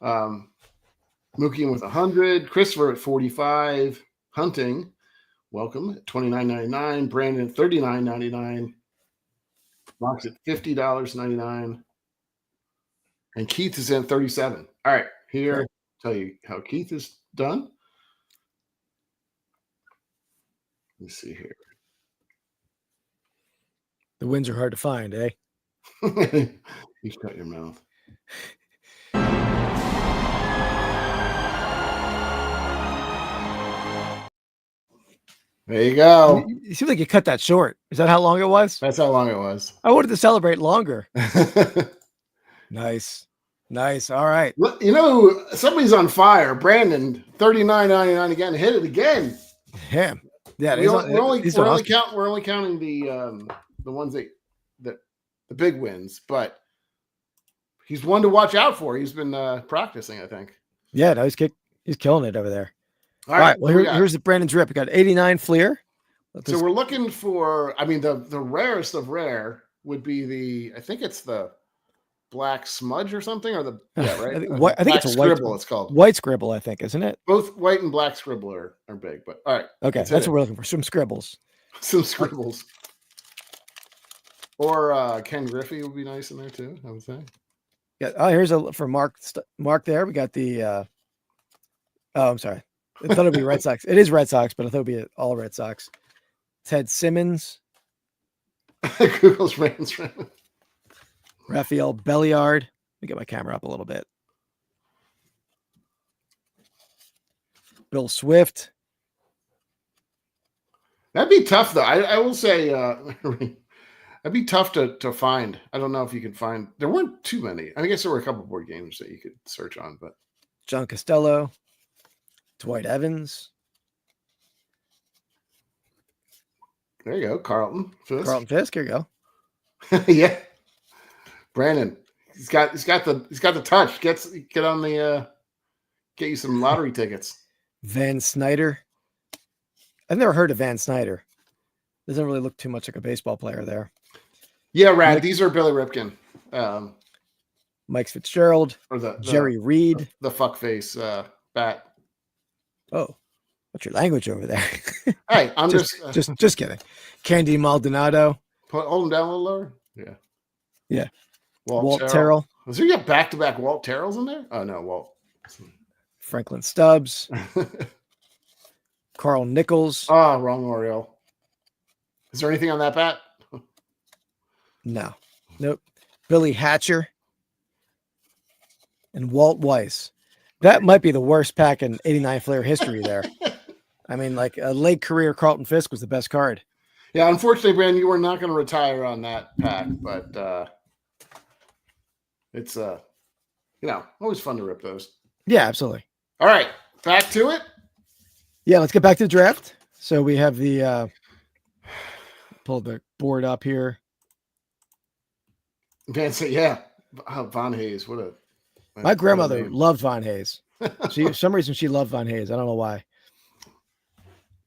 Mookie with 100, Christopher at 45, Hunting welcome at $29.99. Brandon $39.99. Mark's at $50.99. And Keith is in 37. All right, here, Cool. Tell you how Keith is done. Let's see here. The wins are hard to find, eh? You shut your mouth. There you go. You seem like you cut that short. Is that how long it was? That's how long it was. I wanted to celebrate longer. Nice. All right. You know, somebody's on fire. Brandon, $39.99 again. Hit it again. Him. Yeah. We're only counting the ones that the big wins, but he's one to watch out for. He's been practicing, I think. Yeah, no, he's killing it over there. All right. Well, here's the Brandon's rip. We got 89 Fleer. So we're looking for, I mean, the rarest of rare would be I think it's the black smudge or something, or the, yeah, right? I think it's a white scribble, it's called. White scribble, I think, isn't it? Both white and black scribble are big, but all right. Okay, that's what we're looking for. Some scribbles. Some scribbles. Or Ken Griffey would be nice in there too, I would say. Yeah. Oh, here's for Mark there. We got the, oh, I'm sorry. I thought it'd be Red Sox. It is Red Sox, but I thought it'd be all Red Sox. Ted Simmons. Google's Rams. Rafael Belliard. Let me get my camera up a little bit. Bill Swift. That'd be tough, though. I will say that'd be tough to find. I don't know if you can find. There weren't too many. I guess there were a couple board games that you could search on, but John Costello. Dwight Evans. There you go. Carlton Fisk. Here you go. Yeah. Brandon. He's got the touch. Get on the get you some lottery tickets. Van Snyder. I've never heard of Van Snyder. Doesn't really look too much like a baseball player there. Yeah, Rad. These are Billy Ripken. Mike Fitzgerald. Or the Jerry Reed. The fuckface bat. Oh, what's your language over there? Hey, I'm just kidding. Candy Maldonado. Hold him down a little lower. Yeah. Walt Terrell. Was there back-to-back Walt Terrells in there? Oh no, Walt. Franklin Stubbs. Carl Nichols. Oh, wrong Oriole. Is there anything on that bat? No. Nope. Billy Hatcher. And Walt Weiss. That might be the worst pack in 89 Flair history there. I mean, like a late career Carlton Fisk was the best card. Yeah, unfortunately, Brandon, you were not going to retire on that pack, but it's always fun to rip those. Yeah, absolutely. All right, back to it. Yeah, let's get back to the draft. So we have the pull the board up here. Van said, yeah, Von Hayes. My grandmother loved Von Hayes. For some reason she loved Von Hayes. I don't know why.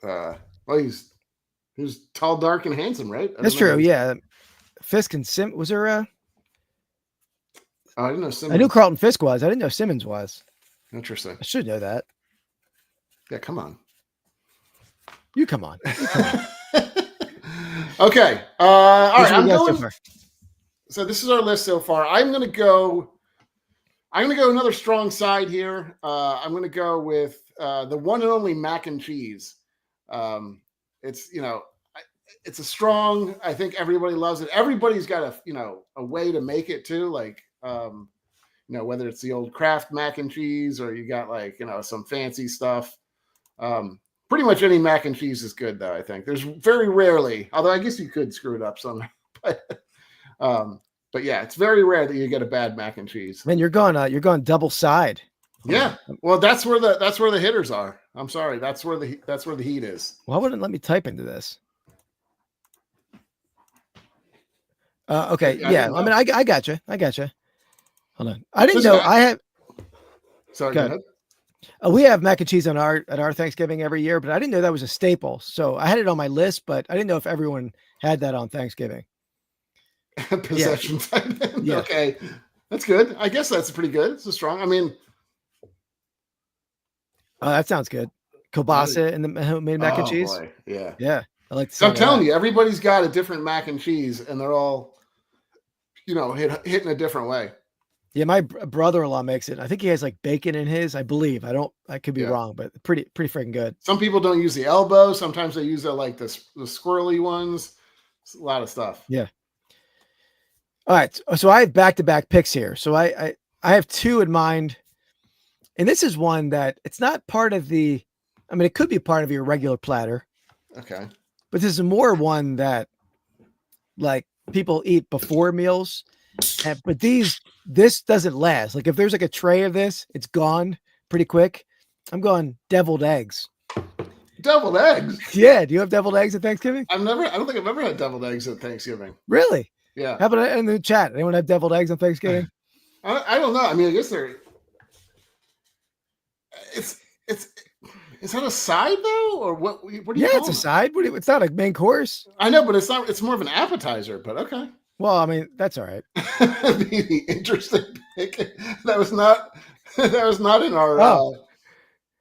Well, he was tall, dark, and handsome, right? That's true. Yeah, Fisk and Sim. Was there a? Oh, I didn't know Simmons. I knew Carlton Fisk was. I didn't know Simmons was. Interesting. I should know that. Yeah, come on. You come on. Okay. All right. So this is our list so far. I'm going to go another strong side here. I'm going to go with the one and only mac and cheese. It's a strong. I think everybody loves it. Everybody's got a way to make it too. Like whether it's the old Kraft mac and cheese or you got some fancy stuff. Pretty much any mac and cheese is good, though. I think there's very rarely, although I guess you could screw it up some, but yeah, it's very rare that you get a bad mac and cheese. Man, you're going double side. Yeah, well, that's where the hitters are. I'm sorry, that's where the heat is. Why wouldn't it let me type into this? Okay, yeah. I mean, I got you. Hold on, I didn't know I have. Sorry, go ahead. We have mac and cheese at our Thanksgiving every year, but I didn't know that was a staple. So I had it on my list, but I didn't know if everyone had that on Thanksgiving. Possession type. Yeah. Okay, that's good. I guess that's pretty good. It's a strong. I mean, that sounds good. kielbasa in the homemade mac and cheese. Boy. Yeah. Yeah. I like So I'm telling you, everybody's got a different mac and cheese, and they're all, hitting a different way. Yeah, my brother-in-law makes it. I think he has like bacon in his, I believe. I could be wrong, but pretty freaking good. Some people don't use the elbow. Sometimes they use the squirrely ones. It's a lot of stuff. Yeah. All right. So I have back-to-back picks here. So I have two in mind. And this is one that it's not part of it could be part of your regular platter. Okay. But this is more one that like people eat before meals. But this doesn't last. Like if there's like a tray of this, it's gone pretty quick. I'm going deviled eggs. Deviled eggs? Yeah. Do you have deviled eggs at Thanksgiving? I don't think I've ever had deviled eggs at Thanksgiving. Really? Yeah. How about in the chat? Anyone have deviled eggs on Thanksgiving? I don't know. I mean, I guess is that a side though? Or what do you call it's a side. It's not a main course. I know, but it's more of an appetizer, but okay. Well, I mean, that's all right. The interesting pick. That was not in our.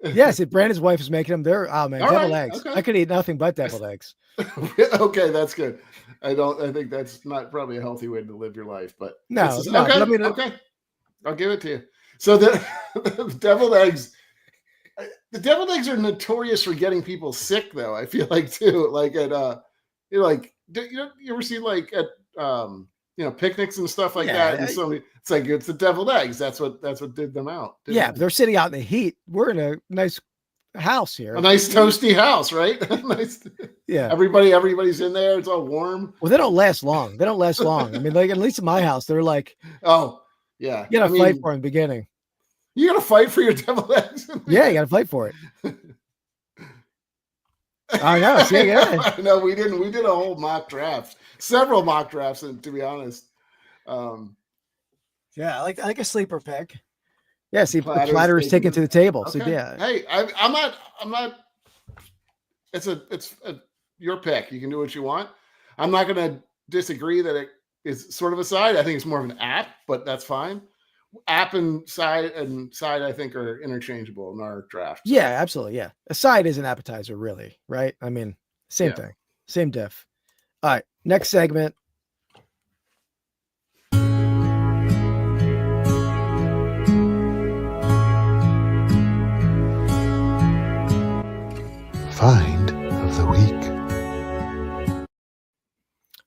Yes, Brandon's wife is making them. They're deviled eggs. Okay. I could eat nothing but deviled eggs. Okay, that's good. I think that's not probably a healthy way to live your life, but no. Okay, I'll give it to you. So the deviled eggs. The deviled eggs are notorious for getting people sick, though. I feel like too. Like at you ever see like at picnics and stuff like that, and so it's like it's the deviled eggs. That's what did them out. Yeah, they're sitting out in the heat. We're in a nice house here, a nice toasty house, right? Nice. Yeah, everybody's in there. It's all warm. Well, they don't last long. I mean, like at least in my house, they're like, oh yeah, you gotta fight for it in the beginning. You gotta fight for your deviled eggs. Yeah, you gotta fight for it. I know. Yeah. No, we didn't. We did a whole mock draft, several mock drafts, and to be honest, yeah, I like a sleeper pick. Yeah, see, the platter is taken to the table. Okay. So yeah. Hey, I'm not. It's your pick. You can do what you want. I'm not going to disagree that it is sort of a side. I think it's more of an app, but that's fine. App and side, I think, are interchangeable in our draft. Yeah, absolutely. Yeah. A side is an appetizer, really, right? I mean, same thing, same diff. All right. Next segment. Find of the week.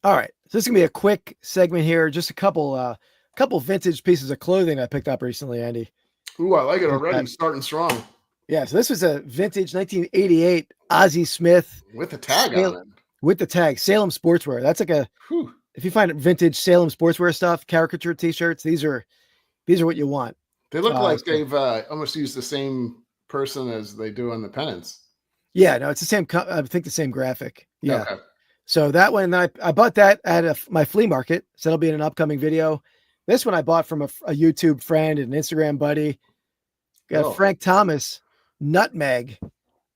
All right. So this is gonna be a quick segment here. Just a couple vintage pieces of clothing I picked up recently, Andy. Ooh, I like it already. Starting strong. Yeah. So this was a vintage 1988 Ozzie Smith with the tag on it. With the tag, Salem Sportswear. That's like if you find vintage Salem Sportswear stuff, caricature T-shirts, these are what you want. They look like they've almost used the same person as they do on the Pennants. Yeah, no, it's the same. I think the same graphic. Yeah. Okay. So that one, I bought that at my flea market. So that'll be in an upcoming video. This one I bought from a YouTube friend and an Instagram buddy. Got Frank Thomas Nutmeg.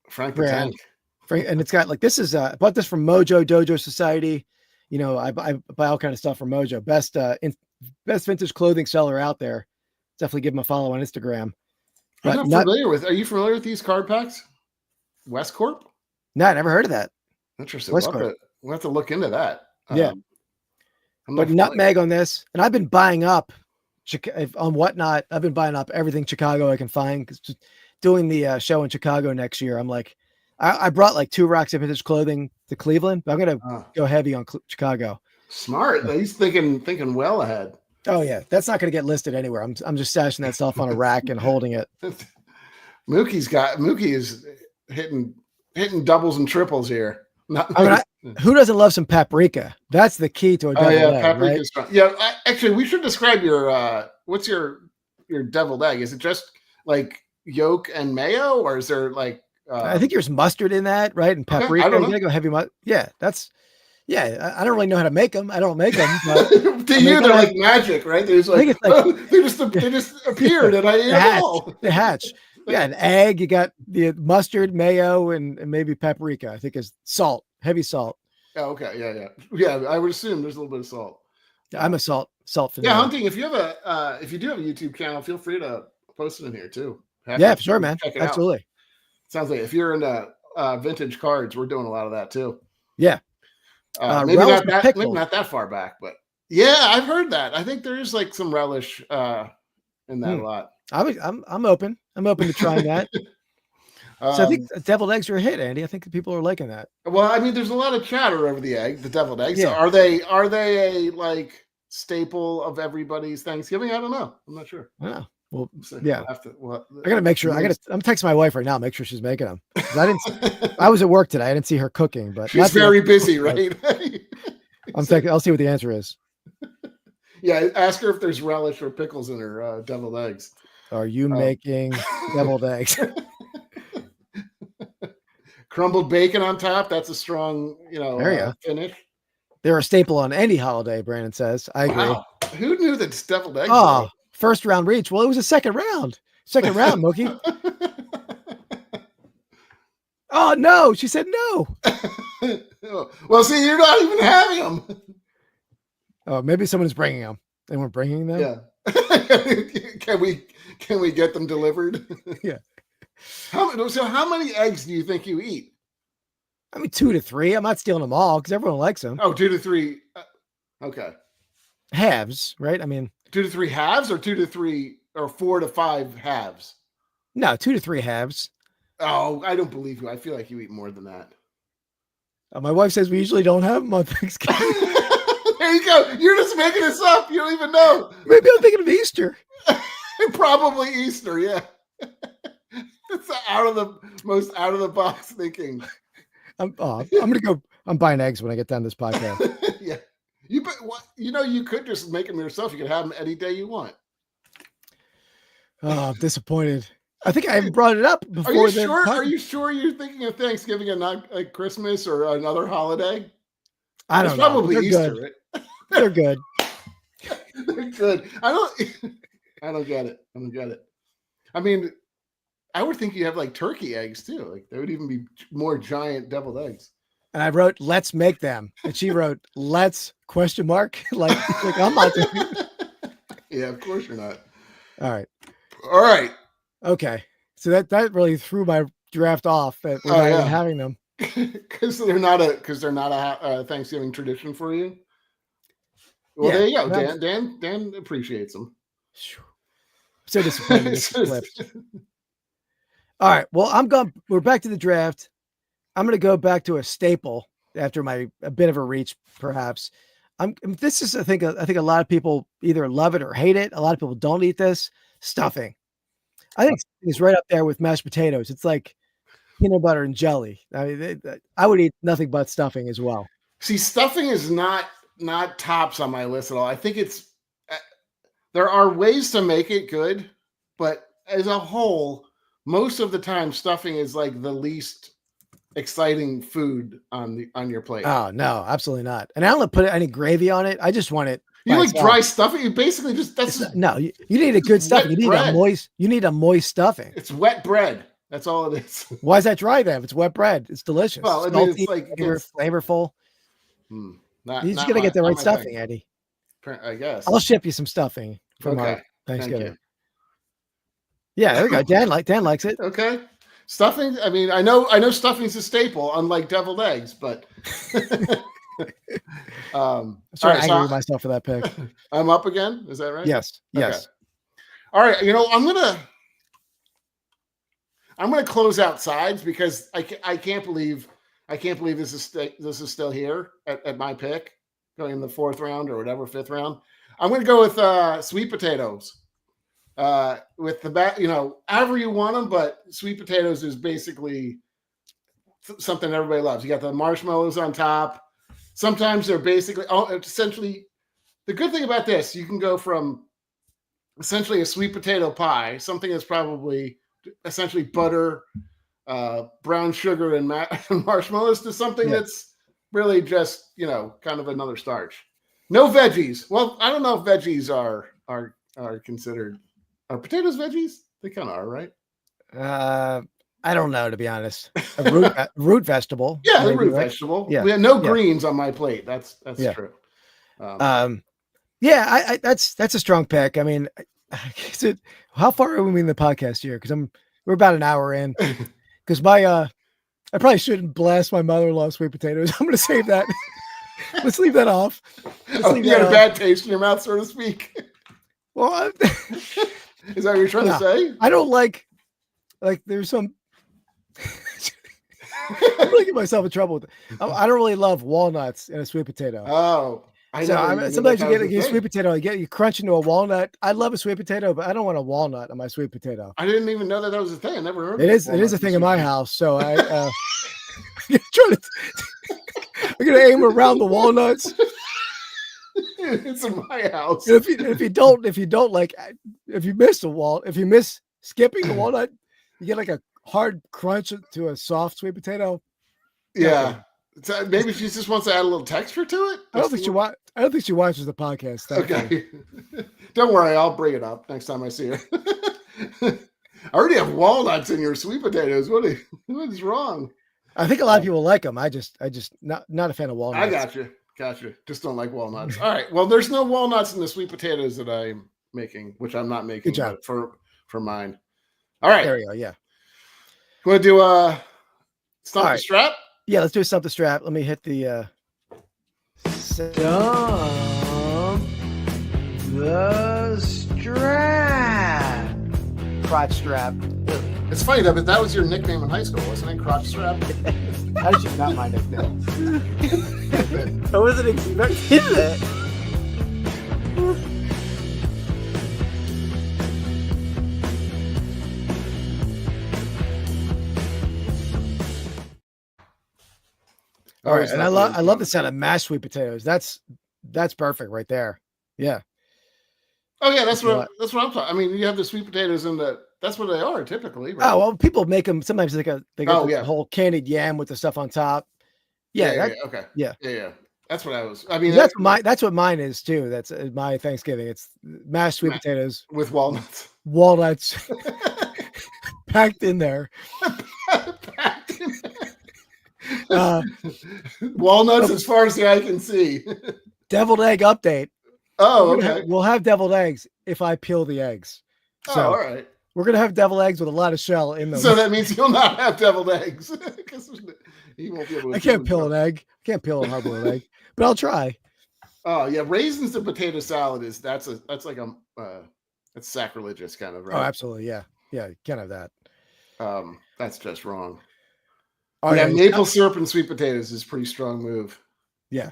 Frank the Tank. And it's got like, this is, I bought this from Mojo Dojo Society. You know, I buy all kind of stuff from Mojo. Best vintage clothing seller out there. Definitely give them a follow on Instagram. Are you familiar with these card packs? West Corp? No, I never heard of that. Interesting. We'll have to look into that. Yeah. But nutmeg on this. And I've been buying up on Whatnot. I've been buying up everything Chicago I can find. Because doing the show in Chicago next year, I'm like, I brought like 2 racks of vintage clothing to Cleveland, but I'm going to go heavy on Chicago. Smart. He's thinking well ahead. Oh yeah. That's not going to get listed anywhere. I'm just stashing that stuff on a rack and holding it. Mookie is hitting doubles and triples here. Who doesn't love some paprika? That's the key to a deviled egg, paprika right? strong. Yeah, actually, we should describe your what's your deviled egg? Is it just like yolk and mayo, or is there like? I think there's mustard in that, right? And paprika. Okay, I'm gonna go heavy mustard. Yeah, I don't really know how to make them. I don't make them. But to you, they're like magic, right? There's like, they just appeared, and I ate them all. They hatch. Yeah, an egg. You got the mustard, mayo, and maybe paprika. I think is salt, heavy salt. Oh, okay, yeah. I would assume there's a little bit of salt. I'm a salt fan. Yeah, Hunting. If you do have a YouTube channel, feel free to post it in here too. Yeah, for sure, man. Absolutely. Sounds like if you're into vintage cards, we're doing a lot of that too. Yeah. Maybe not that far back, but yeah, I've heard that. I think there is like some relish in that a lot. I'm open. I'm open to trying that. So I think deviled eggs are a hit, Andy. I think people are liking that. Well, I mean, there's a lot of chatter over the deviled eggs. Yeah. Are they a like staple of everybody's Thanksgiving? I don't know. I'm not sure. Yeah. Well, So yeah. I gotta make sure. I'm texting my wife right now. Make sure she's making them. I was at work today. I didn't see her cooking, but she's very busy, right? I'll see what the answer is. Yeah, ask her if there's relish or pickles in her deviled eggs. Are you making deviled eggs? Crumbled bacon on top. That's a strong, finish. They're a staple on any holiday, Brandon says. I agree. Wow. Who knew that deviled eggs? Oh, first round reach. Well, it was a second round. Second round, Mookie. Oh, no. She said no. Well, see, you're not even having them. Oh, maybe someone's bringing them. They weren't bringing them? Yeah. Can we get them delivered? Yeah. How many eggs do you think you eat? I mean, 2 to 3. I'm not stealing them all because everyone likes them. Oh, 2 to 3. Okay. Halves, right? I mean, 2 to 3 halves or 2 to 3 or 4 to 5 halves? No, 2 to 3 halves. Oh, I don't believe you. I feel like you eat more than that. My wife says we usually don't have them on Thanksgiving. There you go. You're just making this up. You don't even know. Maybe I'm thinking of Easter. Probably Easter, yeah. It's most out of the box thinking. I'm gonna go. I'm buying eggs when I get done this podcast. Yeah, you could just make them yourself. You could have them any day you want. Oh, I'm disappointed. I think I haven't brought it up before. Are you sure you're thinking of Thanksgiving and not like Christmas or another holiday? I don't know. Probably They're Easter. Good. Right? They're good. They're good. I don't get it. I mean, I would think you have like turkey eggs too. Like there would even be more giant deviled eggs. And I wrote, "Let's make them," and she wrote, "Let's?" ? Like I'm not doing it. Yeah, of course you're not. All right. Okay. So that really threw my draft off. That we're not even having them because they're not a Thanksgiving tradition for you. Well, there you go. Dan appreciates them. So disappointed. All right. Well, we're back to the draft. I'm going to go back to a staple after a bit of a reach, perhaps. This is, I think a lot of people either love it or hate it. A lot of people don't eat this stuffing. I think it's right up there with mashed potatoes. It's like peanut butter and jelly. I mean, I would eat nothing but stuffing as well. See, stuffing is not tops on my list at all. I think there are ways to make it good, but as a whole, most of the time stuffing is like the least exciting food on your plate. Oh no, absolutely not. And I don't put any gravy on it. I just want it. You like dry stuffing? You basically you need a good stuffing. You need a moist stuffing. It's wet bread. That's all it is. Why is that dry then? If it's wet bread, it's delicious. Well, I mean, it's like flavorful. You just gotta get the right stuffing, thing. Eddie. I guess I'll ship you some stuffing from our Thanksgiving. Yeah, there we go. Dan likes it. Okay. Stuffing. I mean, I know stuffing's a staple, unlike deviled eggs, but I'm sorry, I angry myself for that pick. I'm up again. Is that right? Yes. Okay. Yes. All right. I'm gonna close out sides because I can't believe this is still here at my pick going in the 4th round or whatever, 5th round. I'm gonna go with sweet potatoes. With however you want them, but sweet potatoes is basically something everybody loves. You got the marshmallows on top. Sometimes they're essentially the good thing about this, you can go from essentially a sweet potato pie, something that's probably essentially butter, brown sugar, and marshmallows, to something that's really just kind of another starch. No veggies. Well, I don't know if veggies are considered. Are potatoes veggies? They kind of are, right? I don't know, to be honest. A root vegetable. Yeah, a root vegetable. Yeah. We have no greens on my plate. That's true. That's a strong pick. I mean, how far are we in the podcast here? Because we're about an hour in. because I probably shouldn't blast my mother-in-law's sweet potatoes. I'm going to save that. Let's leave that off. You got a bad taste in your mouth, so to speak. Well, is that what you're trying to say? I don't like there's some. I'm really getting myself in trouble with it. I don't really love walnuts in a sweet potato. Oh, sometimes you get a sweet potato, you crunch into a walnut. I love a sweet potato, but I don't want a walnut on my sweet potato. I didn't even know that was a thing. I never heard. It is a thing in my house. So I'm gonna aim around the walnuts. It's in my house. If you miss skipping the walnut, you get like a hard crunch to a soft sweet potato. Yeah. So maybe she just wants to add a little texture to it. I don't think she watches the podcast. Okay. Don't worry, I'll bring it up next time I see her. I already have walnuts in your sweet potatoes. What is wrong? I think a lot of people like them. I just not a fan of walnuts. I got you. Just don't like walnuts. All right. Well, there's no walnuts in the sweet potatoes that I'm making, which I'm not making. Good job. For mine. All right. There we go. Yeah. You want to do Stump the Strap? Yeah, let's do Stump the Strap. Let me hit the Stump the Strap. Crotch strap. It's funny though, but that was your nickname in high school, wasn't it? Crotch strap. How did you not my nickname? I wasn't expecting that. All right, and I love the sound of mashed sweet potatoes. That's perfect right there. Yeah. Oh yeah, that's what I'm talking. I mean, you have the sweet potatoes in that's what they are typically. Right? Oh well, people make them sometimes. They got the whole candied yam with the stuff on top. Yeah. Okay. Yeah. That's what I was. I mean, that's what mine is too. That's my Thanksgiving. It's mashed sweet potatoes with walnuts. Walnuts packed in there. Walnuts as far as the eye can see. Deviled egg update. Oh, okay. We'll have deviled eggs if I peel the eggs. So all right. We're gonna have deviled eggs with a lot of shell in them. So that means you'll not have deviled eggs because he won't be able to. I can't peel an egg. I can't peel a hard-boiled egg, but I'll try. Oh yeah, raisins and potato salad that's sacrilegious kind of, right? Oh, absolutely, yeah, you can't have that. That's just wrong. Oh, yeah, maple syrup and sweet potatoes is a pretty strong move. Yeah,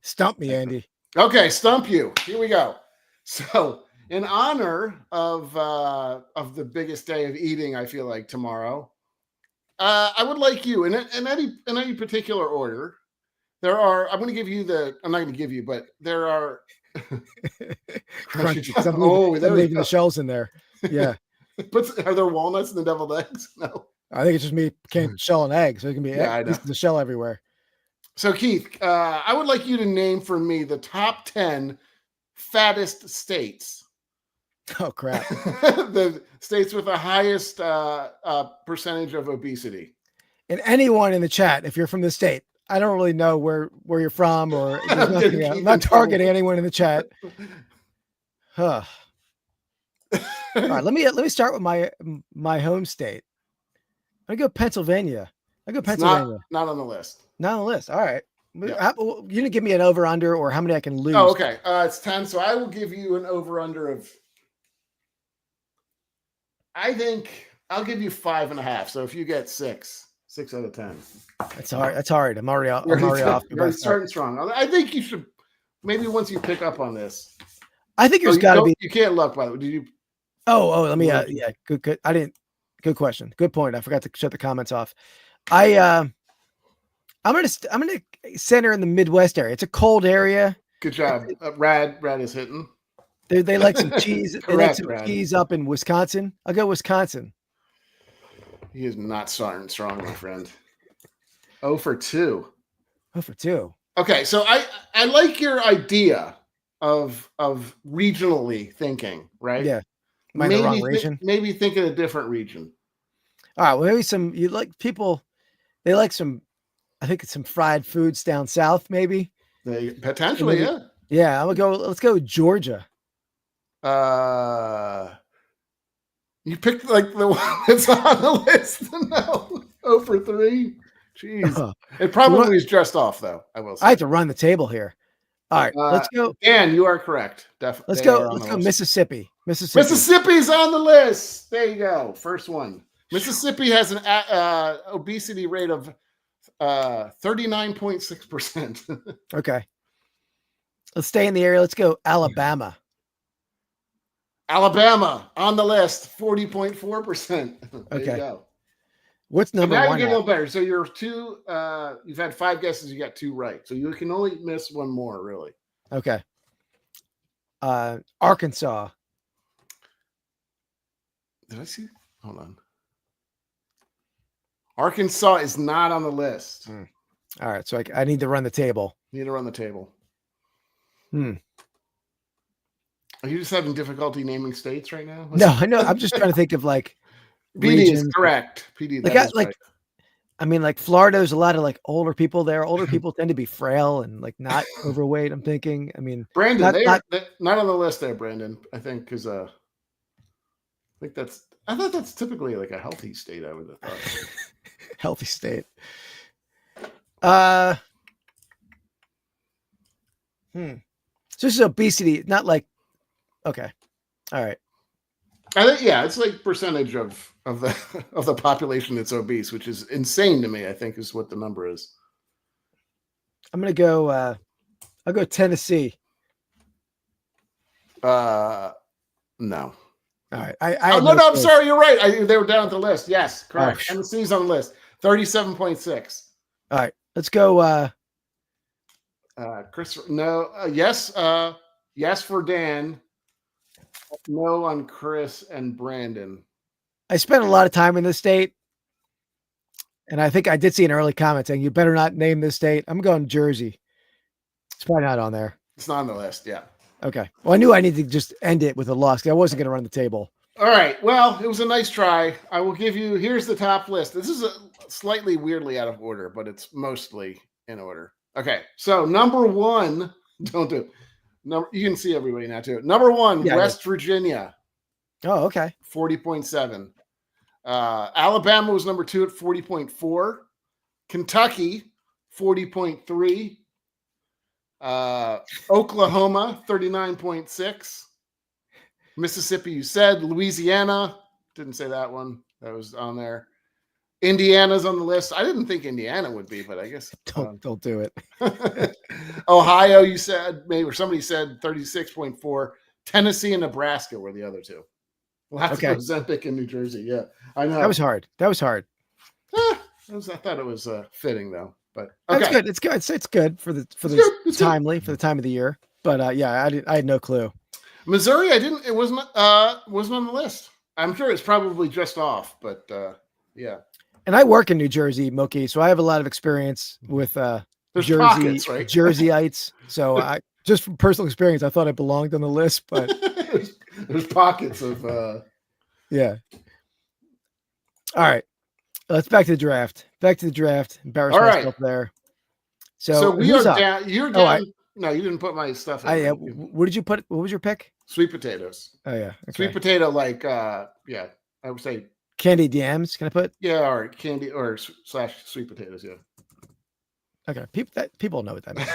stump me, Andy. Okay, stump you. Here we go. So, in honor of the biggest day of eating, I feel like tomorrow, I would like you in any particular order. There are. I'm going to give you I'm not going to give you, but there are. Crunchy. I'm leaving the shells in there. Yeah. But are there walnuts in the deviled eggs? No. I think it's just me can't shell an egg, so it can be the shell everywhere. So Keith, I would like you to name for me the top 10 fattest states. Oh crap! The states with the highest percentage of obesity. And anyone in the chat, if you're from the state, I don't really know where you're from, or I'm not targeting anyone in the chat. Huh. All right, let me start with my home state. I go Pennsylvania. Pennsylvania. Not on the list. Not on the list. All right. Yeah. You didn't give me an over under or how many I can lose. Oh, okay. It's 10. So I will give you an over under of. I think I'll give you 5.5. So if you get 6 out of 10. That's hard. That's hard. I'm already off. You're starting strong. I think you should maybe once you pick up on this. I think there's got to be. You can't look, by the way. Did you? Oh, let me. Yeah. Good. I didn't. Good question. Good point. I forgot to shut the comments off. I'm gonna center in the Midwest area. It's a cold area. Good job. Rad is hitting. They like some cheese. They like some cheese up in Wisconsin. I'll go Wisconsin. He is not starting strong, my friend. 0 for 2. 0 for 2. Okay, so I like your idea of regionally thinking, right? Yeah. Am I in the wrong region? Maybe think in a different region. All right. Well, maybe they like some, I think it's some fried foods down south, maybe. Potentially, yeah. Yeah. Let's go Georgia. You picked like the one that's on the list. No. 0 for 3. Jeez. It probably is dressed off, though. I will say. I have to run the table here. All right, let's go. Dan, you are correct. Definitely. Let's go. Let's go. Mississippi. Mississippi's on the list. There you go. First one. Mississippi has an obesity rate of 39.6%. Okay. Let's stay in the area. Let's go Alabama. Alabama on the list, 40.4%. There you go. What's number now one? You get a little better. So you're two. You've had 5 guesses. You got 2 right. So you can only miss one more, really. Okay. Arkansas. Did I see? Hold on. Arkansas is not on the list. All right. So I need to run the table. You need to run the table. Are you just having difficulty naming states right now? No, I know. I'm just trying to think of like PD regions. is correct. PD. Like, I mean, like Florida, there's a lot of like older people there. Older people tend to be frail and like not overweight. I'm thinking. I mean, Brandon, they're not on the list there, Brandon. I think because I thought that's typically like a healthy state. I would have thought. Healthy state. So this is obesity, not like. Okay. All right. I think it's like percentage of the population that's obese, which is insane to me. I think is what the number is. I'm gonna go. I'll go Tennessee. No. All right. No. I'm sorry. You're right. They were down at the list. Yes, correct. Oh, Tennessee's on the list. 37.6. All right. Let's go. Chris. No. Yes. Yes for Dan. No on Chris and Brandon. I spent a lot of time in this state, and I think I did see an early comment saying you better not name this state. I'm going Jersey. It's probably not on there. It's not on the list. Yeah. Okay. Well, I knew I needed to just end it with a loss. I wasn't going to run the table. All right. Well, it was a nice try. I will give you. Here's the top list. This is slightly weirdly out of order, but it's mostly in order. Okay. So number 1. Don't do it. You can see everybody now too. Number 1, West Virginia. Oh, okay. 40.7. Alabama was number 2 at 40.4. Kentucky, 40.3. Oklahoma, 39.6. Mississippi, you said. Louisiana, didn't say that one. That was on there. Indiana's on the list. I didn't think Indiana would be, but I guess don't do it. Ohio, you said maybe, or somebody said 36.4. Tennessee and Nebraska were the other 2. We'll have to go Zempic in New Jersey. Yeah, I know that was hard. I thought it was fitting though, but okay. That's good. It's good. It's good for the time of the year. But I had no clue. Missouri, it wasn't on the list. I'm sure it's probably just off, but yeah. And I work in New Jersey, Mookie, so I have a lot of experience with Jersey, pockets, right? Jerseyites. So I just from personal experience, I thought I belonged on the list, but there's pockets of yeah. All right. Let's back to the draft. Embarrass myself there. So we are down. You're down. No, you didn't put my stuff in. What did you put? What was your pick? Sweet potatoes. Oh yeah. Okay. Sweet potato, like I would say candied yams. Can I put? Yeah, or candy or / sweet potatoes. Yeah. Okay. People know what that means.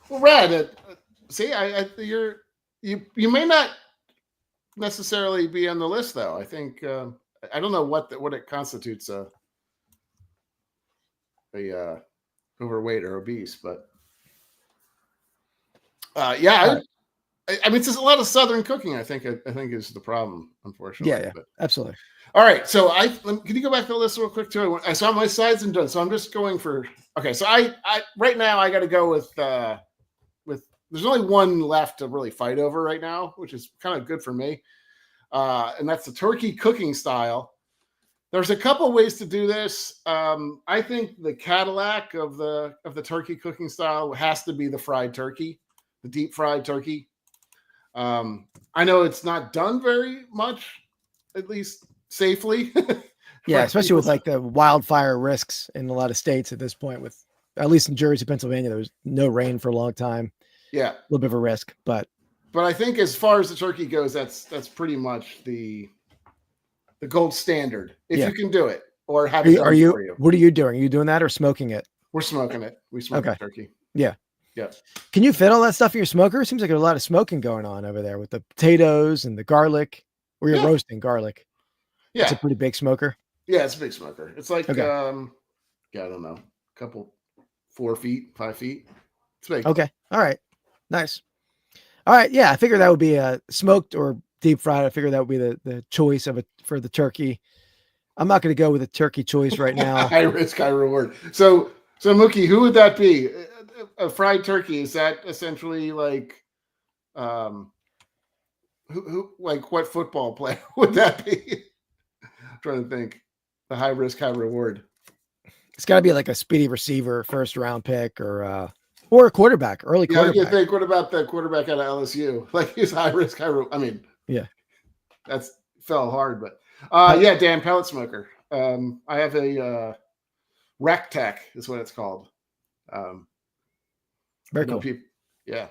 Well, Brad, see, you may not necessarily be on the list though. I think I don't know what it constitutes a overweight or obese, but I mean, it's just a lot of Southern cooking. I think is the problem, unfortunately. Yeah, absolutely. All right, so can you go back to the list real quick too? I saw my sides and done, so I'm just going for. Okay, so I right now I got to go with. There's only one left to really fight over right now, which is kind of good for me, and that's the turkey cooking style. There's a couple ways to do this. I think the Cadillac of the turkey cooking style has to be the fried turkey, the deep fried turkey. I know it's not done very much, at least safely. Yeah, especially with like the wildfire risks in a lot of states at this point, with at least in Jersey, Pennsylvania, there was no rain for a long time. Yeah. A little bit of a risk, but I think as far as the turkey goes, that's pretty much the gold standard. If you can do it. or have it done for you. What are you doing? Are you doing that or smoking it? We're smoking it. We smoke the turkey. Yeah. Yeah. Can you fit all that stuff in your smoker? It seems like there's a lot of smoking going on over there with the potatoes and the garlic, or you're roasting garlic. Yeah. It's a pretty big smoker. Yeah, it's a big smoker. It's like, I don't know, a couple, 4 feet, 5 feet. It's big. Okay. All right. Nice. All right. Yeah. I figured that would be a smoked or deep fried. I figured that would be the choice for the turkey. I'm not going to go with a turkey choice right now. High risk, high reward. So Mookie, who would that be? A fried turkey, is that essentially like, who like what football player would that be? I'm trying to think. The high risk, high reward. It's got to be like a speedy receiver, first round pick, or a quarterback, early quarterback. Yeah, think. What about the quarterback out of LSU? Like he's high risk, high reward. I mean, yeah, that's fell hard, but Dan, pellet smoker. I have a Rectech is what it's called. Very cool. Yeah.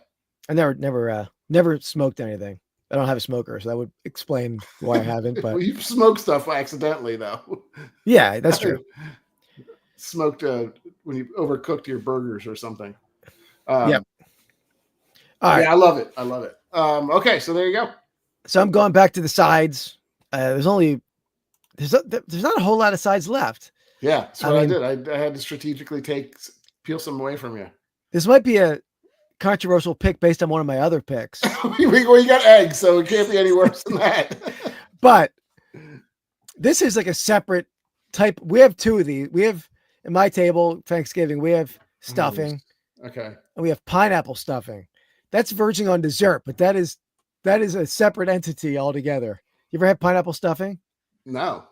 I never smoked anything. I don't have a smoker, so that would explain why I haven't. But well, you smoke stuff accidentally, though. Yeah, that's true. Smoked when you overcooked your burgers or something. Yep. All right. Yeah, I love it. Okay, so there you go. So I'm going back to the sides. There's not a whole lot of sides left. Yeah, that's what I did. I had to strategically peel some away from you. This might be a controversial pick based on one of my other picks. Well, you got eggs, so it can't be any worse than that. But this is like a separate type. We have two of these. We have in my table Thanksgiving. We have stuffing. Okay. And we have pineapple stuffing. That's verging on dessert, but that is a separate entity altogether. You ever had pineapple stuffing? No.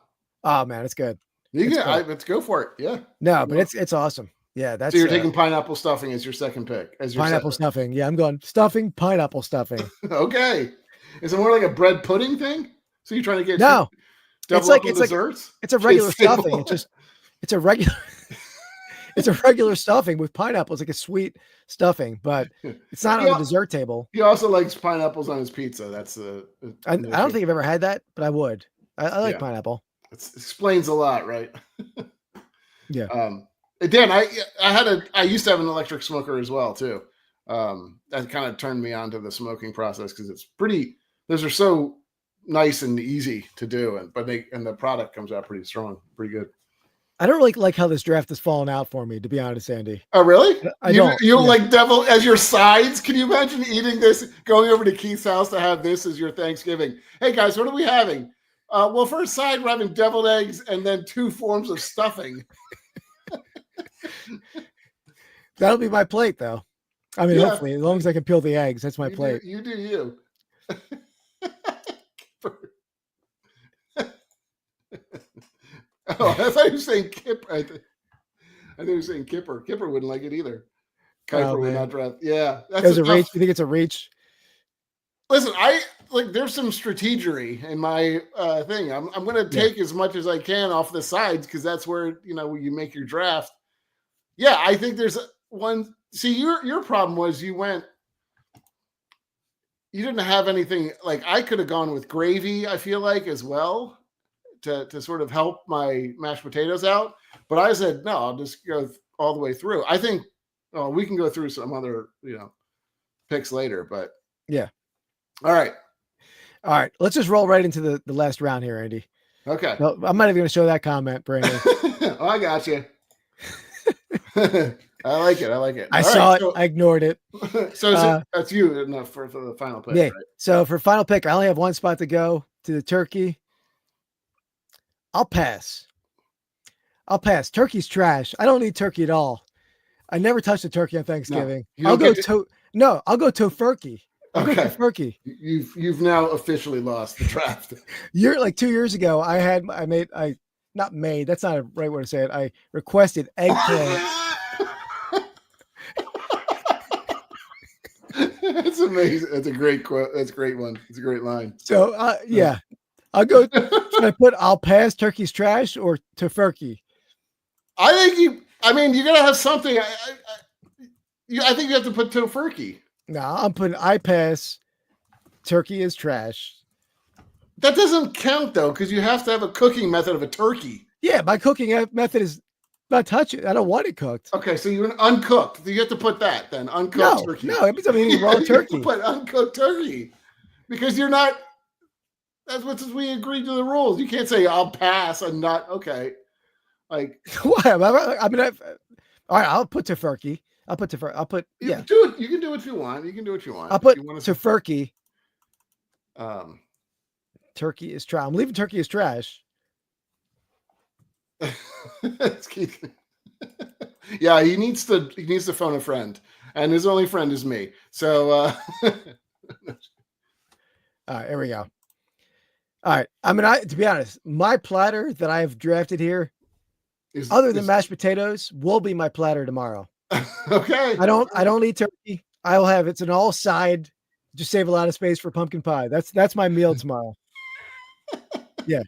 Oh man, it's good. Let's go for it. Yeah. No, but it's awesome. Yeah, that's. So you're taking pineapple stuffing as your second pick, as your pineapple stuffing. Yeah, I'm going stuffing, pineapple stuffing. Okay. Is it more like a bread pudding thing? So you're trying to get no? It's like desserts. It's a regular stuffing. It's a regular. It's a regular stuffing with pineapples, like a sweet stuffing, but it's not on the dessert table. He also likes pineapples on his pizza. That's I don't think I've ever had that, but I would. I like pineapple. It explains a lot, right? Yeah. Dan, I used to have an electric smoker as well too. That kind of turned me on to the smoking process because it's those are so nice and easy to do, and the product comes out pretty strong, pretty good. I don't really like how this draft has fallen out for me, to be honest, Andy. Oh, really? You don't like like devil as your sides? Can you imagine eating this, going over to Keith's house to have this as your Thanksgiving? Hey guys, what are we having? Well, for a side, we're having deviled eggs and then 2 forms of stuffing. That'll be my plate, though. I mean, hopefully, as long as I can peel the eggs, that's my plate. You do you. Oh, I thought you were saying Kipper. I thought you were saying Kipper. Kipper wouldn't like it either. Kuiper would not draft. Yeah. That's a reach. You think it's a reach? Listen, there's some strategery in my thing. I'm going to take as much as I can off the sides because that's where, you make your draft. Yeah, I think there's one. See, your problem was you didn't have anything. Like, I could have gone with gravy, I feel like, as well to sort of help my mashed potatoes out. But I said, no, I'll just go all the way through. I think we can go through some other, picks later, but yeah. All right. Let's just roll right into the last round here, Andy. Okay. No, I'm not even going to show that comment, Brandon. I got you. I like it. I saw it. I ignored it. So that's you enough for the final pick. Yeah. Right? So for final pick, I only have one spot to go to the turkey. I'll pass. Turkey's trash. I don't need turkey at all. I never touched a turkey on Thanksgiving. No, I'll go tofurkey. Okay. You've now officially lost the draft. Like 2 years ago, that's not a right way to say it. I requested eggplant. That's amazing. That's a great quote. That's a great one. It's a great line. So yeah, I'll go. Should I I'll pass turkey's trash or tofurkey? I think you gotta have something. I think you have to put tofurkey. No, I'm putting I pass. Turkey is trash. That doesn't count though, because you have to have a cooking method of a turkey. Yeah, my cooking method is not touch it. I don't want it cooked. Okay, so you're uncooked. You have to put that then. Uncooked turkey. No, it means I'm eating raw turkey. You put uncooked turkey because you're not. That's what we agreed to the rules. You can't say I'll pass. I'm not okay. Like why? I mean, all right. I'll put tofurkey. I'll put. Yeah. Do it. You can do what you want. You can do what you want. I'll put tofurkey. Turkey is trash. I'm leaving turkey as trash. Yeah, he needs to phone a friend, and his only friend is me. So all right, here we go. All right. I mean, to be honest, my platter that I've drafted here, other than mashed potatoes, will be my platter tomorrow. Okay. I don't eat turkey. I'll have it's an all side, just save a lot of space for pumpkin pie. That's my meal tomorrow. Yeah.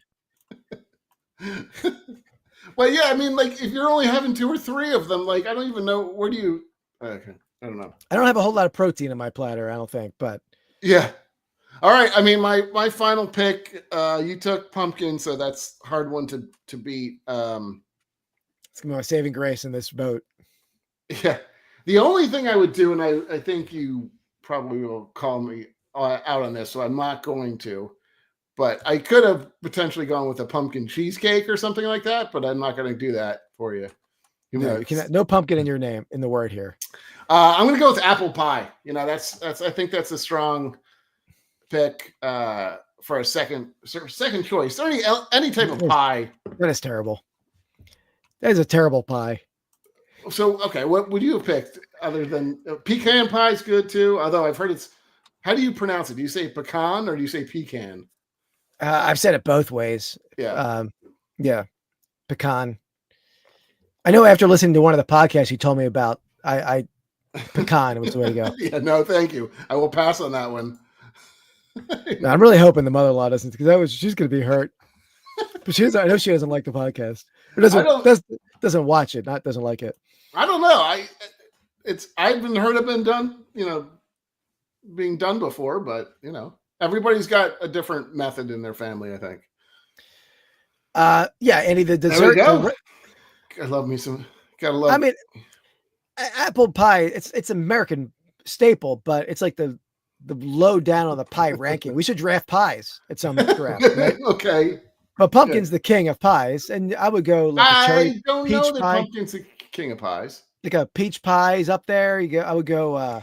Well, yeah, I mean, like if you're only having 2 or 3 of them, like I don't even know where do you. Okay, I don't know. I don't have a whole lot of protein in my platter, I don't think, but yeah. All right. I mean, my final pick. You took pumpkin, so that's a hard one to beat. It's gonna be my saving grace in this boat. Yeah. The only thing I would do, and I think you probably will call me out on this, so I'm not going to. But I could have potentially gone with a pumpkin cheesecake or something like that, but I'm not going to do that for you. No, you cannot. No pumpkin in your name in the word here. I'm going to go with apple pie. You know, that's. I think that's a strong pick for a second choice. Any type of pie. That is terrible. That is a terrible pie. So okay, what would you have picked other than pecan pie is good too? Although I've heard it's. How do you pronounce it? Do you say pecan or do you say pecan? I've said it both ways. Yeah. Yeah. Pecan. I know after listening to one of the podcasts you told me about, I pecan was the way to go. Yeah, no, thank you. I will pass on that one. No, I'm really hoping the mother-in-law doesn't, because she's going to be hurt. But I know she doesn't like the podcast. Or doesn't watch it, not doesn't like it. I don't know. I've been done, being done before, but everybody's got a different method in their family, I think. Yeah, Andy, the dessert. I love me some. Gotta love. I mean, apple pie. It's American staple, but it's like the low down on the pie ranking. We should draft pies at some draft, right? Okay. But pumpkin's the king of pies, and I would go like a cherry peach pie. Pumpkin's the king of pies. Like a peach pie is up there. I would go.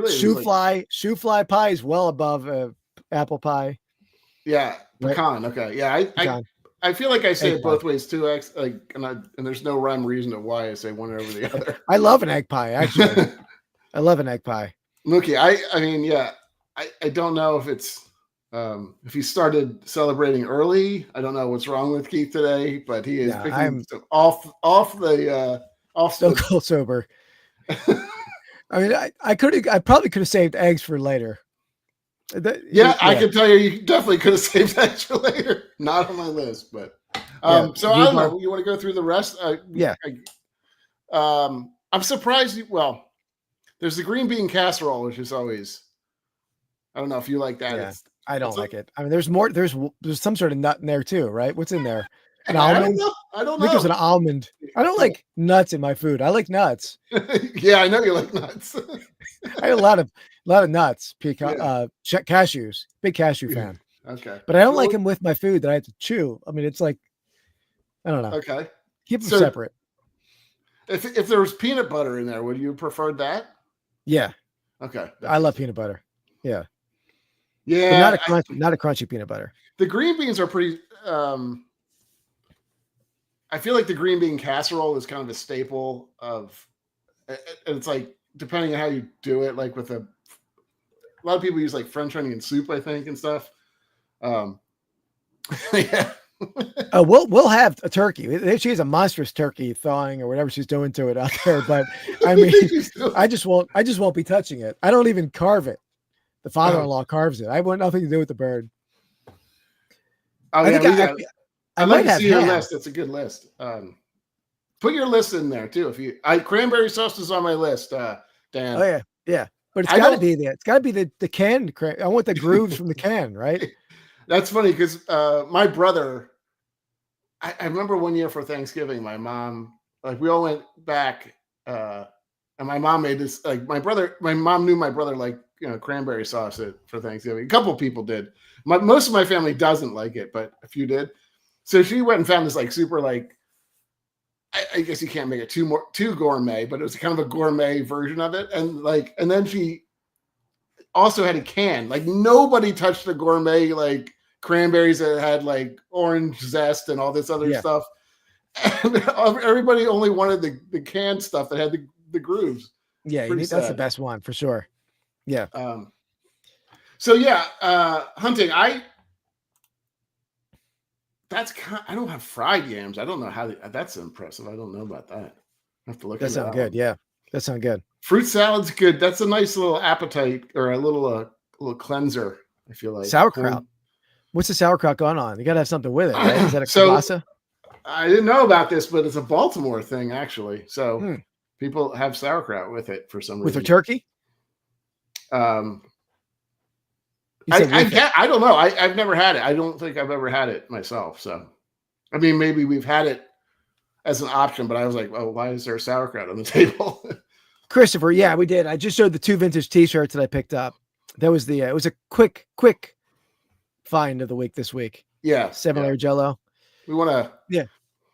Shoe fly pie is well above apple pie. Yeah, pecan. Right? Okay, yeah. I feel like I say it both ways too. And there's no rhyme or reason to why I say one over the other. I love an egg pie, actually. I love an egg pie. Mookie, I mean, yeah. I don't know if it's if he started celebrating early. I don't know what's wrong with Keith today, but he is off so cold sober. I mean, I probably could have saved eggs for later. I can tell you definitely could have saved eggs for later. Not on my list, but so I don't know. You want to go through the rest? I'm surprised. Well, there's the green bean casserole, which is always. I don't know if you like that. Yeah, I don't like it. I mean, there's more. There's some sort of nut in there too, right? What's in there? An almond? I don't know. I think there's an almond. I don't like nuts in my food. I like nuts. Yeah, I know you like nuts. I have a lot of nuts. Cashews. Big cashew fan. Okay. But I don't like them with my food that I have to chew. I mean, it's like, I don't know. Okay. Keep them separate. If there was peanut butter in there, would you prefer that? Yeah. Okay. I love peanut butter. Yeah. Yeah. But not a crunchy peanut butter. The green beans are pretty. I feel like the green bean casserole is kind of a staple of. It's like depending on how you do it, like with a lot of people use like French onion soup, I think, and stuff. Yeah. We'll have a turkey. She has a monstrous turkey thawing or whatever she's doing to it out there. But I mean, I just won't be touching it. I don't even carve it. The father-in-law carves it. I want nothing to do with the bird. I might see your list. It's a good list. Put your list in there too. Cranberry sauce is on my list, Dan. Oh yeah. But it's got to be there. It's got to be the can. I want the grooves from the can, right? That's funny because my brother, I remember one year for Thanksgiving, my mom, like we all went back, and my mom made this, like my mom knew my brother like, cranberry sauce for Thanksgiving. A couple of people did. Most of my family doesn't like it, but a few did. So she went and found this like super like, I guess you can't make it too gourmet, but it was kind of a gourmet version of it. And then she also had a can. Like nobody touched the gourmet like cranberries that had like orange zest and all this other stuff. And everybody only wanted the canned stuff that had the grooves. Yeah, that's the best one for sure. Yeah. Hunting. I don't have fried yams. I don't know how that's impressive. I don't know about that. I have to look. That sounds good. Yeah, that sounds good. Fruit salad's good. That's a nice little appetite or a little cleanser. I feel like sauerkraut. What's the sauerkraut going on? You got to have something with it, right? Is that a kielbasa? I didn't know about this, but it's a Baltimore thing actually. So people have sauerkraut with it for some reason. With their turkey? I don't know. I've never had it. I don't think I've ever had it myself. So, I mean, maybe we've had it as an option, but I was like, oh, why is there sauerkraut on the table? Christopher, yeah, we did. I just showed the 2 vintage t-shirts that I picked up. That was it was a quick find of the week this week. Yeah. 7-layer Jello. We want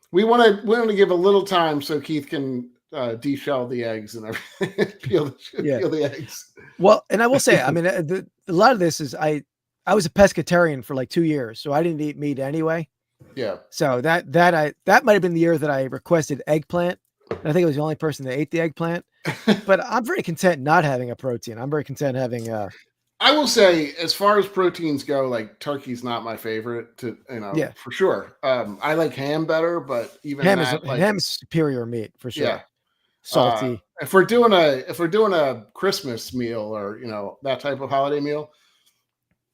to give a little time so Keith can deshell the eggs and everything. peel the eggs. Well, and I will say, I mean, a lot of this is I was a pescatarian for like 2 years, so I didn't eat meat anyway. Yeah. So that might have been the year that I requested eggplant. I think I was the only person that ate the eggplant. But I'm very content not having a protein. I'm very content having I will say, as far as proteins go, like turkey's not my favorite for sure. I like ham better, but even ham is superior meat for sure. Yeah. Salty. If we're doing a Christmas meal or that type of holiday meal,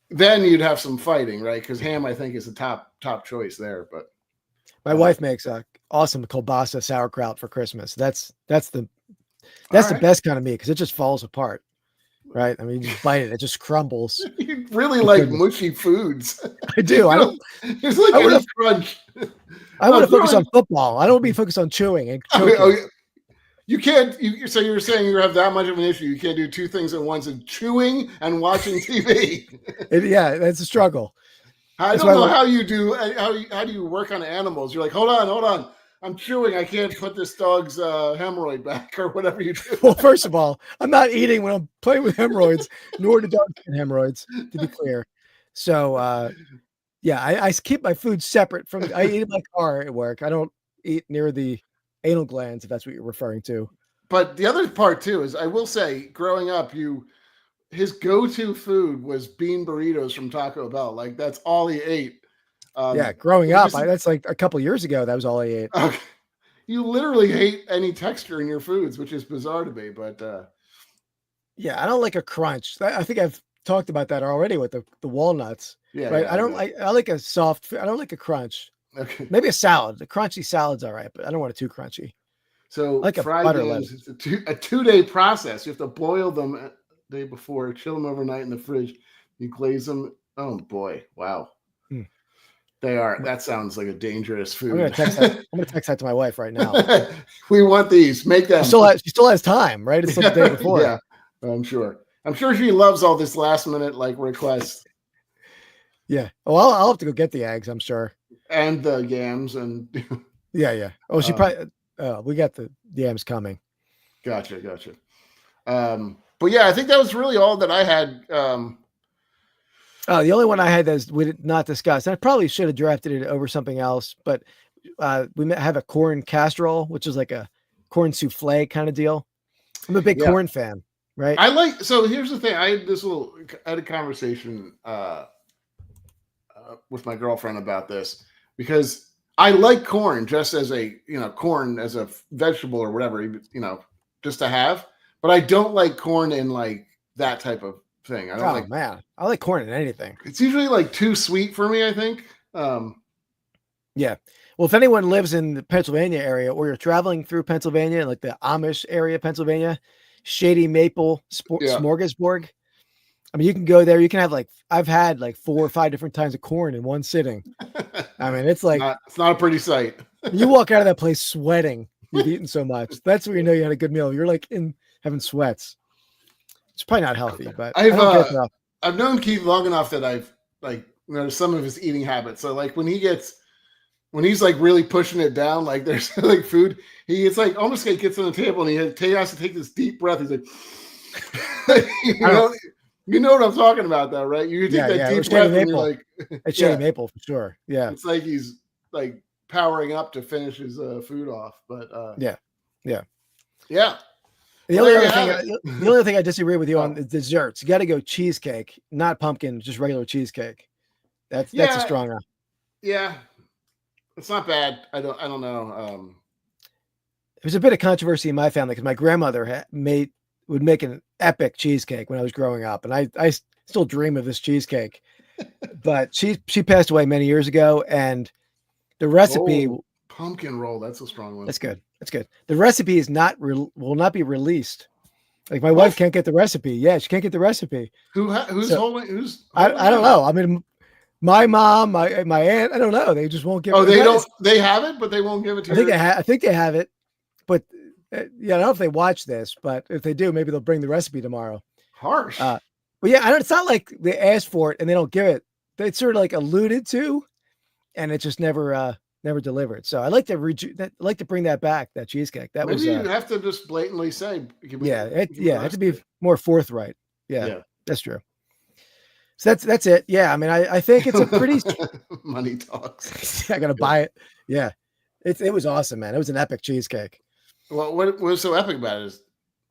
then you'd have some fighting, right? Because ham, I think, is the top choice there. But my wife makes a awesome kielbasa sauerkraut for Christmas. That's the best kind of meat because it just falls apart, right? I mean, you just bite it, it just crumbles. You really like mushy foods. I do. It's like a crunch. I want to focus on football. I don't want to be focused on chewing and choking. You can't. So you're saying you have that much of an issue? You can't do two things at once: and chewing and watching TV. That's a struggle. I don't know how you do. How do you work on animals? You're like, hold on. I'm chewing. I can't put this dog's hemorrhoid back or whatever you do. Well, first of all, I'm not eating when I'm playing with hemorrhoids, nor do dogs get hemorrhoids, to be clear. So, I keep my food separate from. I eat in my car at work. I don't eat near the anal glands, if that's what you're referring to. But the other part too is, I will say, growing up, his go-to food was bean burritos from Taco Bell. Like that's all he ate. Growing up, that's like a couple years ago. That was all I ate. Okay. You literally hate any texture in your foods, which is bizarre to me. But I don't like a crunch. I think I've talked about that already with the walnuts. Yeah, right. Yeah, I like a soft. I don't like a crunch. Okay. Maybe a salad. The crunchy salad's all right, but I don't want it too crunchy. So like fried yams, it's a 2-day process. You have to boil them the day before, chill them overnight in the fridge. You glaze them. Oh boy! Wow. They are. That sounds like a dangerous food. I'm gonna text that to my wife right now. We want these. Make them. She still has time, right? It's like the day before. Yeah, I'm sure. I'm sure she loves all this last minute requests. Yeah. Well, I'll have to go get the eggs, I'm sure. And the yams and. Yeah. Oh, she probably. We got the yams coming. Gotcha. But yeah, I think that was really all that I had. The only one I had that we did not discuss, and I probably should have drafted it over something else, but we have a corn casserole, which is like a corn souffle kind of deal. I'm a big corn fan, right? So here's the thing. I had a conversation with my girlfriend about this because I like corn just as corn as a vegetable or whatever, just to have, but I don't like corn in like that type of thing. I like corn in anything. It's usually too sweet for me, I think. Yeah. Well, if anyone lives in the Pennsylvania area or you're traveling through Pennsylvania, like the Amish area of Pennsylvania, Shady Maple Smorgasbord, I mean, you can go there. You can have I've had 4 or 5 different kinds of corn in one sitting. I mean, it's like it's not a pretty sight. you walk out of that place sweating. You've eaten so much. That's when you know you had a good meal. You're having sweats. It's probably not healthy, but I've known Keith long enough that I've noticed some of his eating habits. So when he's really pushing it down, there's food, he almost gets on the table and he has to take this deep breath. He's like, you know what I'm talking about, though, right? You take that deep breath and you're like, it's Shady Maple for sure. Yeah, it's like he's powering up to finish his food off. But yeah. The only thing I disagree with you on is desserts. You got to go cheesecake, not pumpkin, just regular cheesecake. That's a stronger. Yeah, it's not bad. I don't know. There's a bit of controversy in my family because my grandmother would make an epic cheesecake when I was growing up, and I still dream of this cheesecake. But she passed away many years ago, and the recipe pumpkin roll, that's a strong one. That's good. The recipe is will not be released. My wife can't get the recipe. Yeah, she can't get the recipe. Who's holding? I don't know. I mean, my mom, my aunt, I don't know. They just won't give. Oh, they don't. They have it, but they won't give it to you. I think they have it, but I don't know if they watch this. But if they do, maybe they'll bring the recipe tomorrow. Harsh. But yeah, it's not like they asked for it and they don't give it. It's sort of alluded to, and it just never delivered. So I like to bring that back. That cheesecake. Maybe you have to just blatantly say. It have to be more forthright. Yeah, that's true. So that's it. Yeah, I mean, I think it's a pretty money talks. I gotta buy it. Yeah, it was awesome, man. It was an epic cheesecake. Well, what was so epic about it is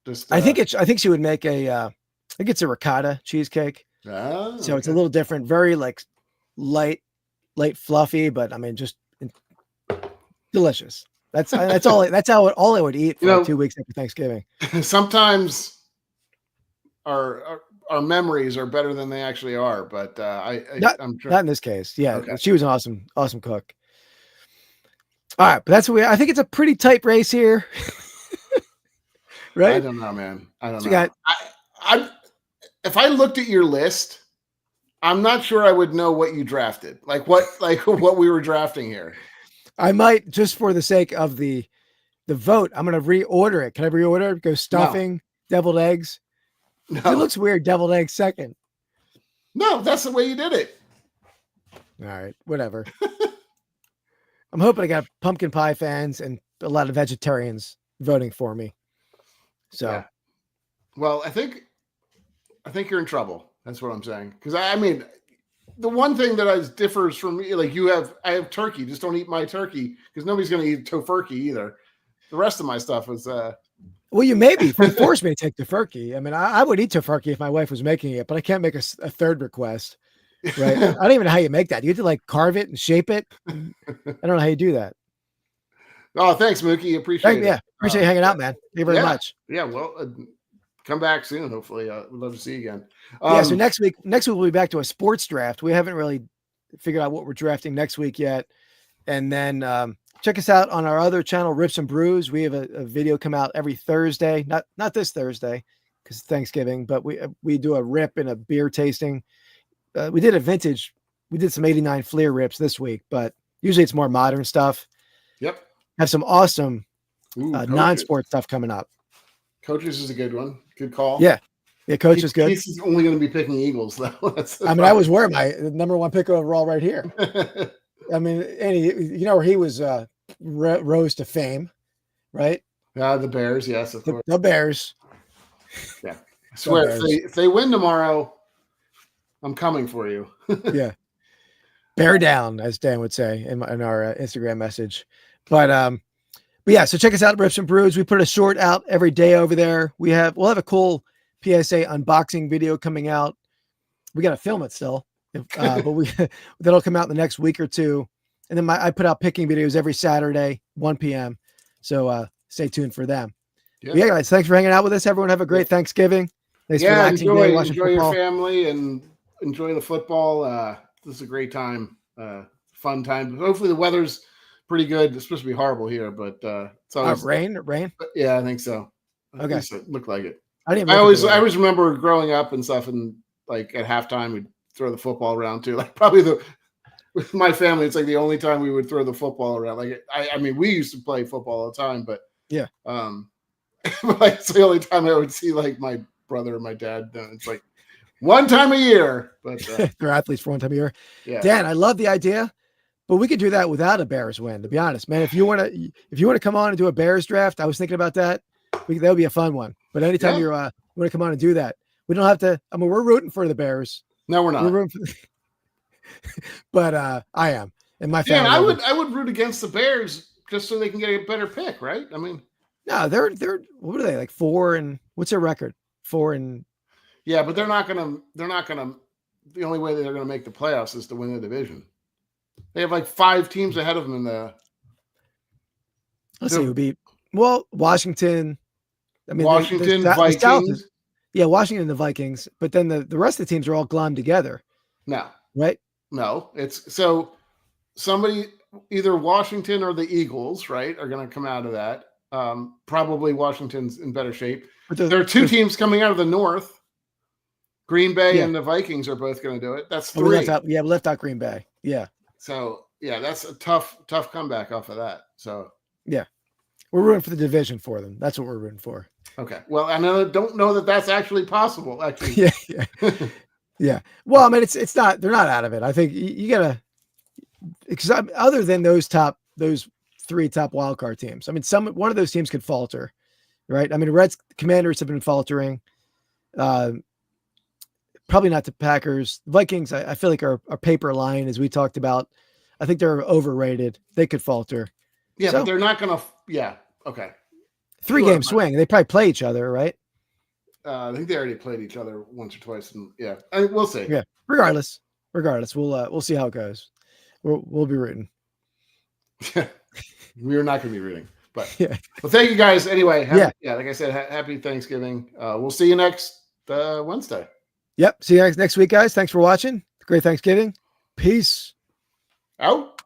just. I think she would make I think it's a ricotta cheesecake. Oh, so it's a little different, very light, fluffy, but I mean, just delicious. That's all. That's all I would eat for 2 weeks after Thanksgiving. Sometimes our memories are better than they actually are, but I'm sure not in this case. Yeah, okay. She was an awesome cook. All right, but that's what I think it's a pretty tight race here. Right? I don't know, man. I don't know. If I looked at your list, I'm not sure I would know what you drafted. What we were drafting here. I might, just for the sake of the vote, I'm going to reorder it. Can I reorder it? Go stuffing, deviled eggs. No. It looks weird. Deviled eggs second. No, that's the way you did it. All right, whatever. I'm hoping I got pumpkin pie fans and a lot of vegetarians voting for me. So, yeah. Well, I think you're in trouble. That's what I'm saying. Because I mean, the one thing that differs from me, I have turkey. Just don't eat my turkey because nobody's going to eat tofurkey either. The rest of my stuff was. Well, you maybe force me to take tofurkey. I mean, I would eat tofurkey if my wife was making it, but I can't make a third request. Right? I don't even know how you make that. You have to carve it and shape it. I don't know how you do that. Oh, thanks, Mookie. Appreciate it. Yeah, appreciate you hanging out, man. Thank you very much. Yeah, well, come back soon. Hopefully, we'd love to see you again. So next week we'll be back to a sports draft. We haven't really figured out what we're drafting next week yet, and then check us out on our other channel, Rips and Brews. We have a video come out every Thursday. Not this Thursday because it's Thanksgiving, but we do a rip and a beer tasting. We did a vintage. We did some 89 Fleer rips this week, but usually it's more modern stuff. Yep. Have some awesome non-sport stuff coming up. Coaches is a good one. Good call. Yeah. Coach is good. He's only going to be picking Eagles, though. I was wearing my number 1 pick overall right here. I mean, and where he was rose to fame, right? The Bears, yes, of course. The Bears. Yeah. I swear, if they win tomorrow, I'm coming for you. Yeah. Bear down, as Dan would say in our Instagram message. But yeah, so check us out at Rips and Brews. We put a short out every day over there. We'll have a cool PSA unboxing video coming out. We got to film it still, but that'll come out in the next week or two. And then I put out picking videos every Saturday, 1 p.m. So stay tuned for them. Yeah, guys, thanks for hanging out with us. Everyone have a great Thanksgiving. Thanks for relaxing day, watching enjoy football. Your family and enjoy the football. This is a great time, fun time. Hopefully the weather's pretty good. It's supposed to be horrible here, but it's always rain. Yeah, I think so. Okay, it looked like it. I always remember growing up and stuff, and like at halftime we'd throw the football around too. Like probably with my family, it's like the only time we would throw the football around. Like I mean, we used to play football all the time, but yeah, like it's the only time I would see like my brother or my dad. It's like one time a year, but they're athletes for one time a year. Yeah, Dan, I love the idea, but we could do that without a Bears win. To be honest, man, if you want to come on and do a Bears draft, I was thinking about that. That would be a fun one. But anytime you want to come on and do that, we don't have to. I mean, we're rooting for the Bears. No, we're not. We're rooting for but I am, and my family. I would root against the Bears just so they can get a better pick, right? I mean, no, they're what are they like 4 and what's their record? 4 and yeah, but they're not gonna. The only way that they're gonna make the playoffs is to win the division. They have like 5 teams ahead of them in the. Let's see, it would be Washington. I mean, Washington, Vikings. Washington and the Vikings, but then the rest of the teams are all glommed together. No, right? No, it's so somebody either Washington or the Eagles, right, are going to come out of that. Probably Washington's in better shape. But there are 2 teams coming out of the North. Green Bay and the Vikings are both going to do it. That's 3. We left out Green Bay. Yeah. So that's a tough comeback off of that. So yeah, we're rooting for the division for them. That's what we're rooting for. Okay. Well, I don't know that that's actually possible. Actually, yeah. Yeah. Well, I mean, it's not. They're not out of it. I think you gotta. Because other than those 3 top wildcard teams, I mean, one of those teams could falter, right? I mean, Commanders have been faltering. Probably not the Packers. Vikings, I feel like are paper line, as we talked about. I think they're overrated. They could falter. Yeah, but they're not going to. Yeah. Okay. 3-game swing. They probably play each other, right? I think they already played each other once or twice, and we'll see. Yeah. Regardless, we'll see how it goes. We'll be rooting. We're not going to be rooting, but well, thank you guys anyway. Like I said, happy Thanksgiving. We'll see you next Wednesday. Yep. See you next week, guys. Thanks for watching. Great Thanksgiving. Peace. Out.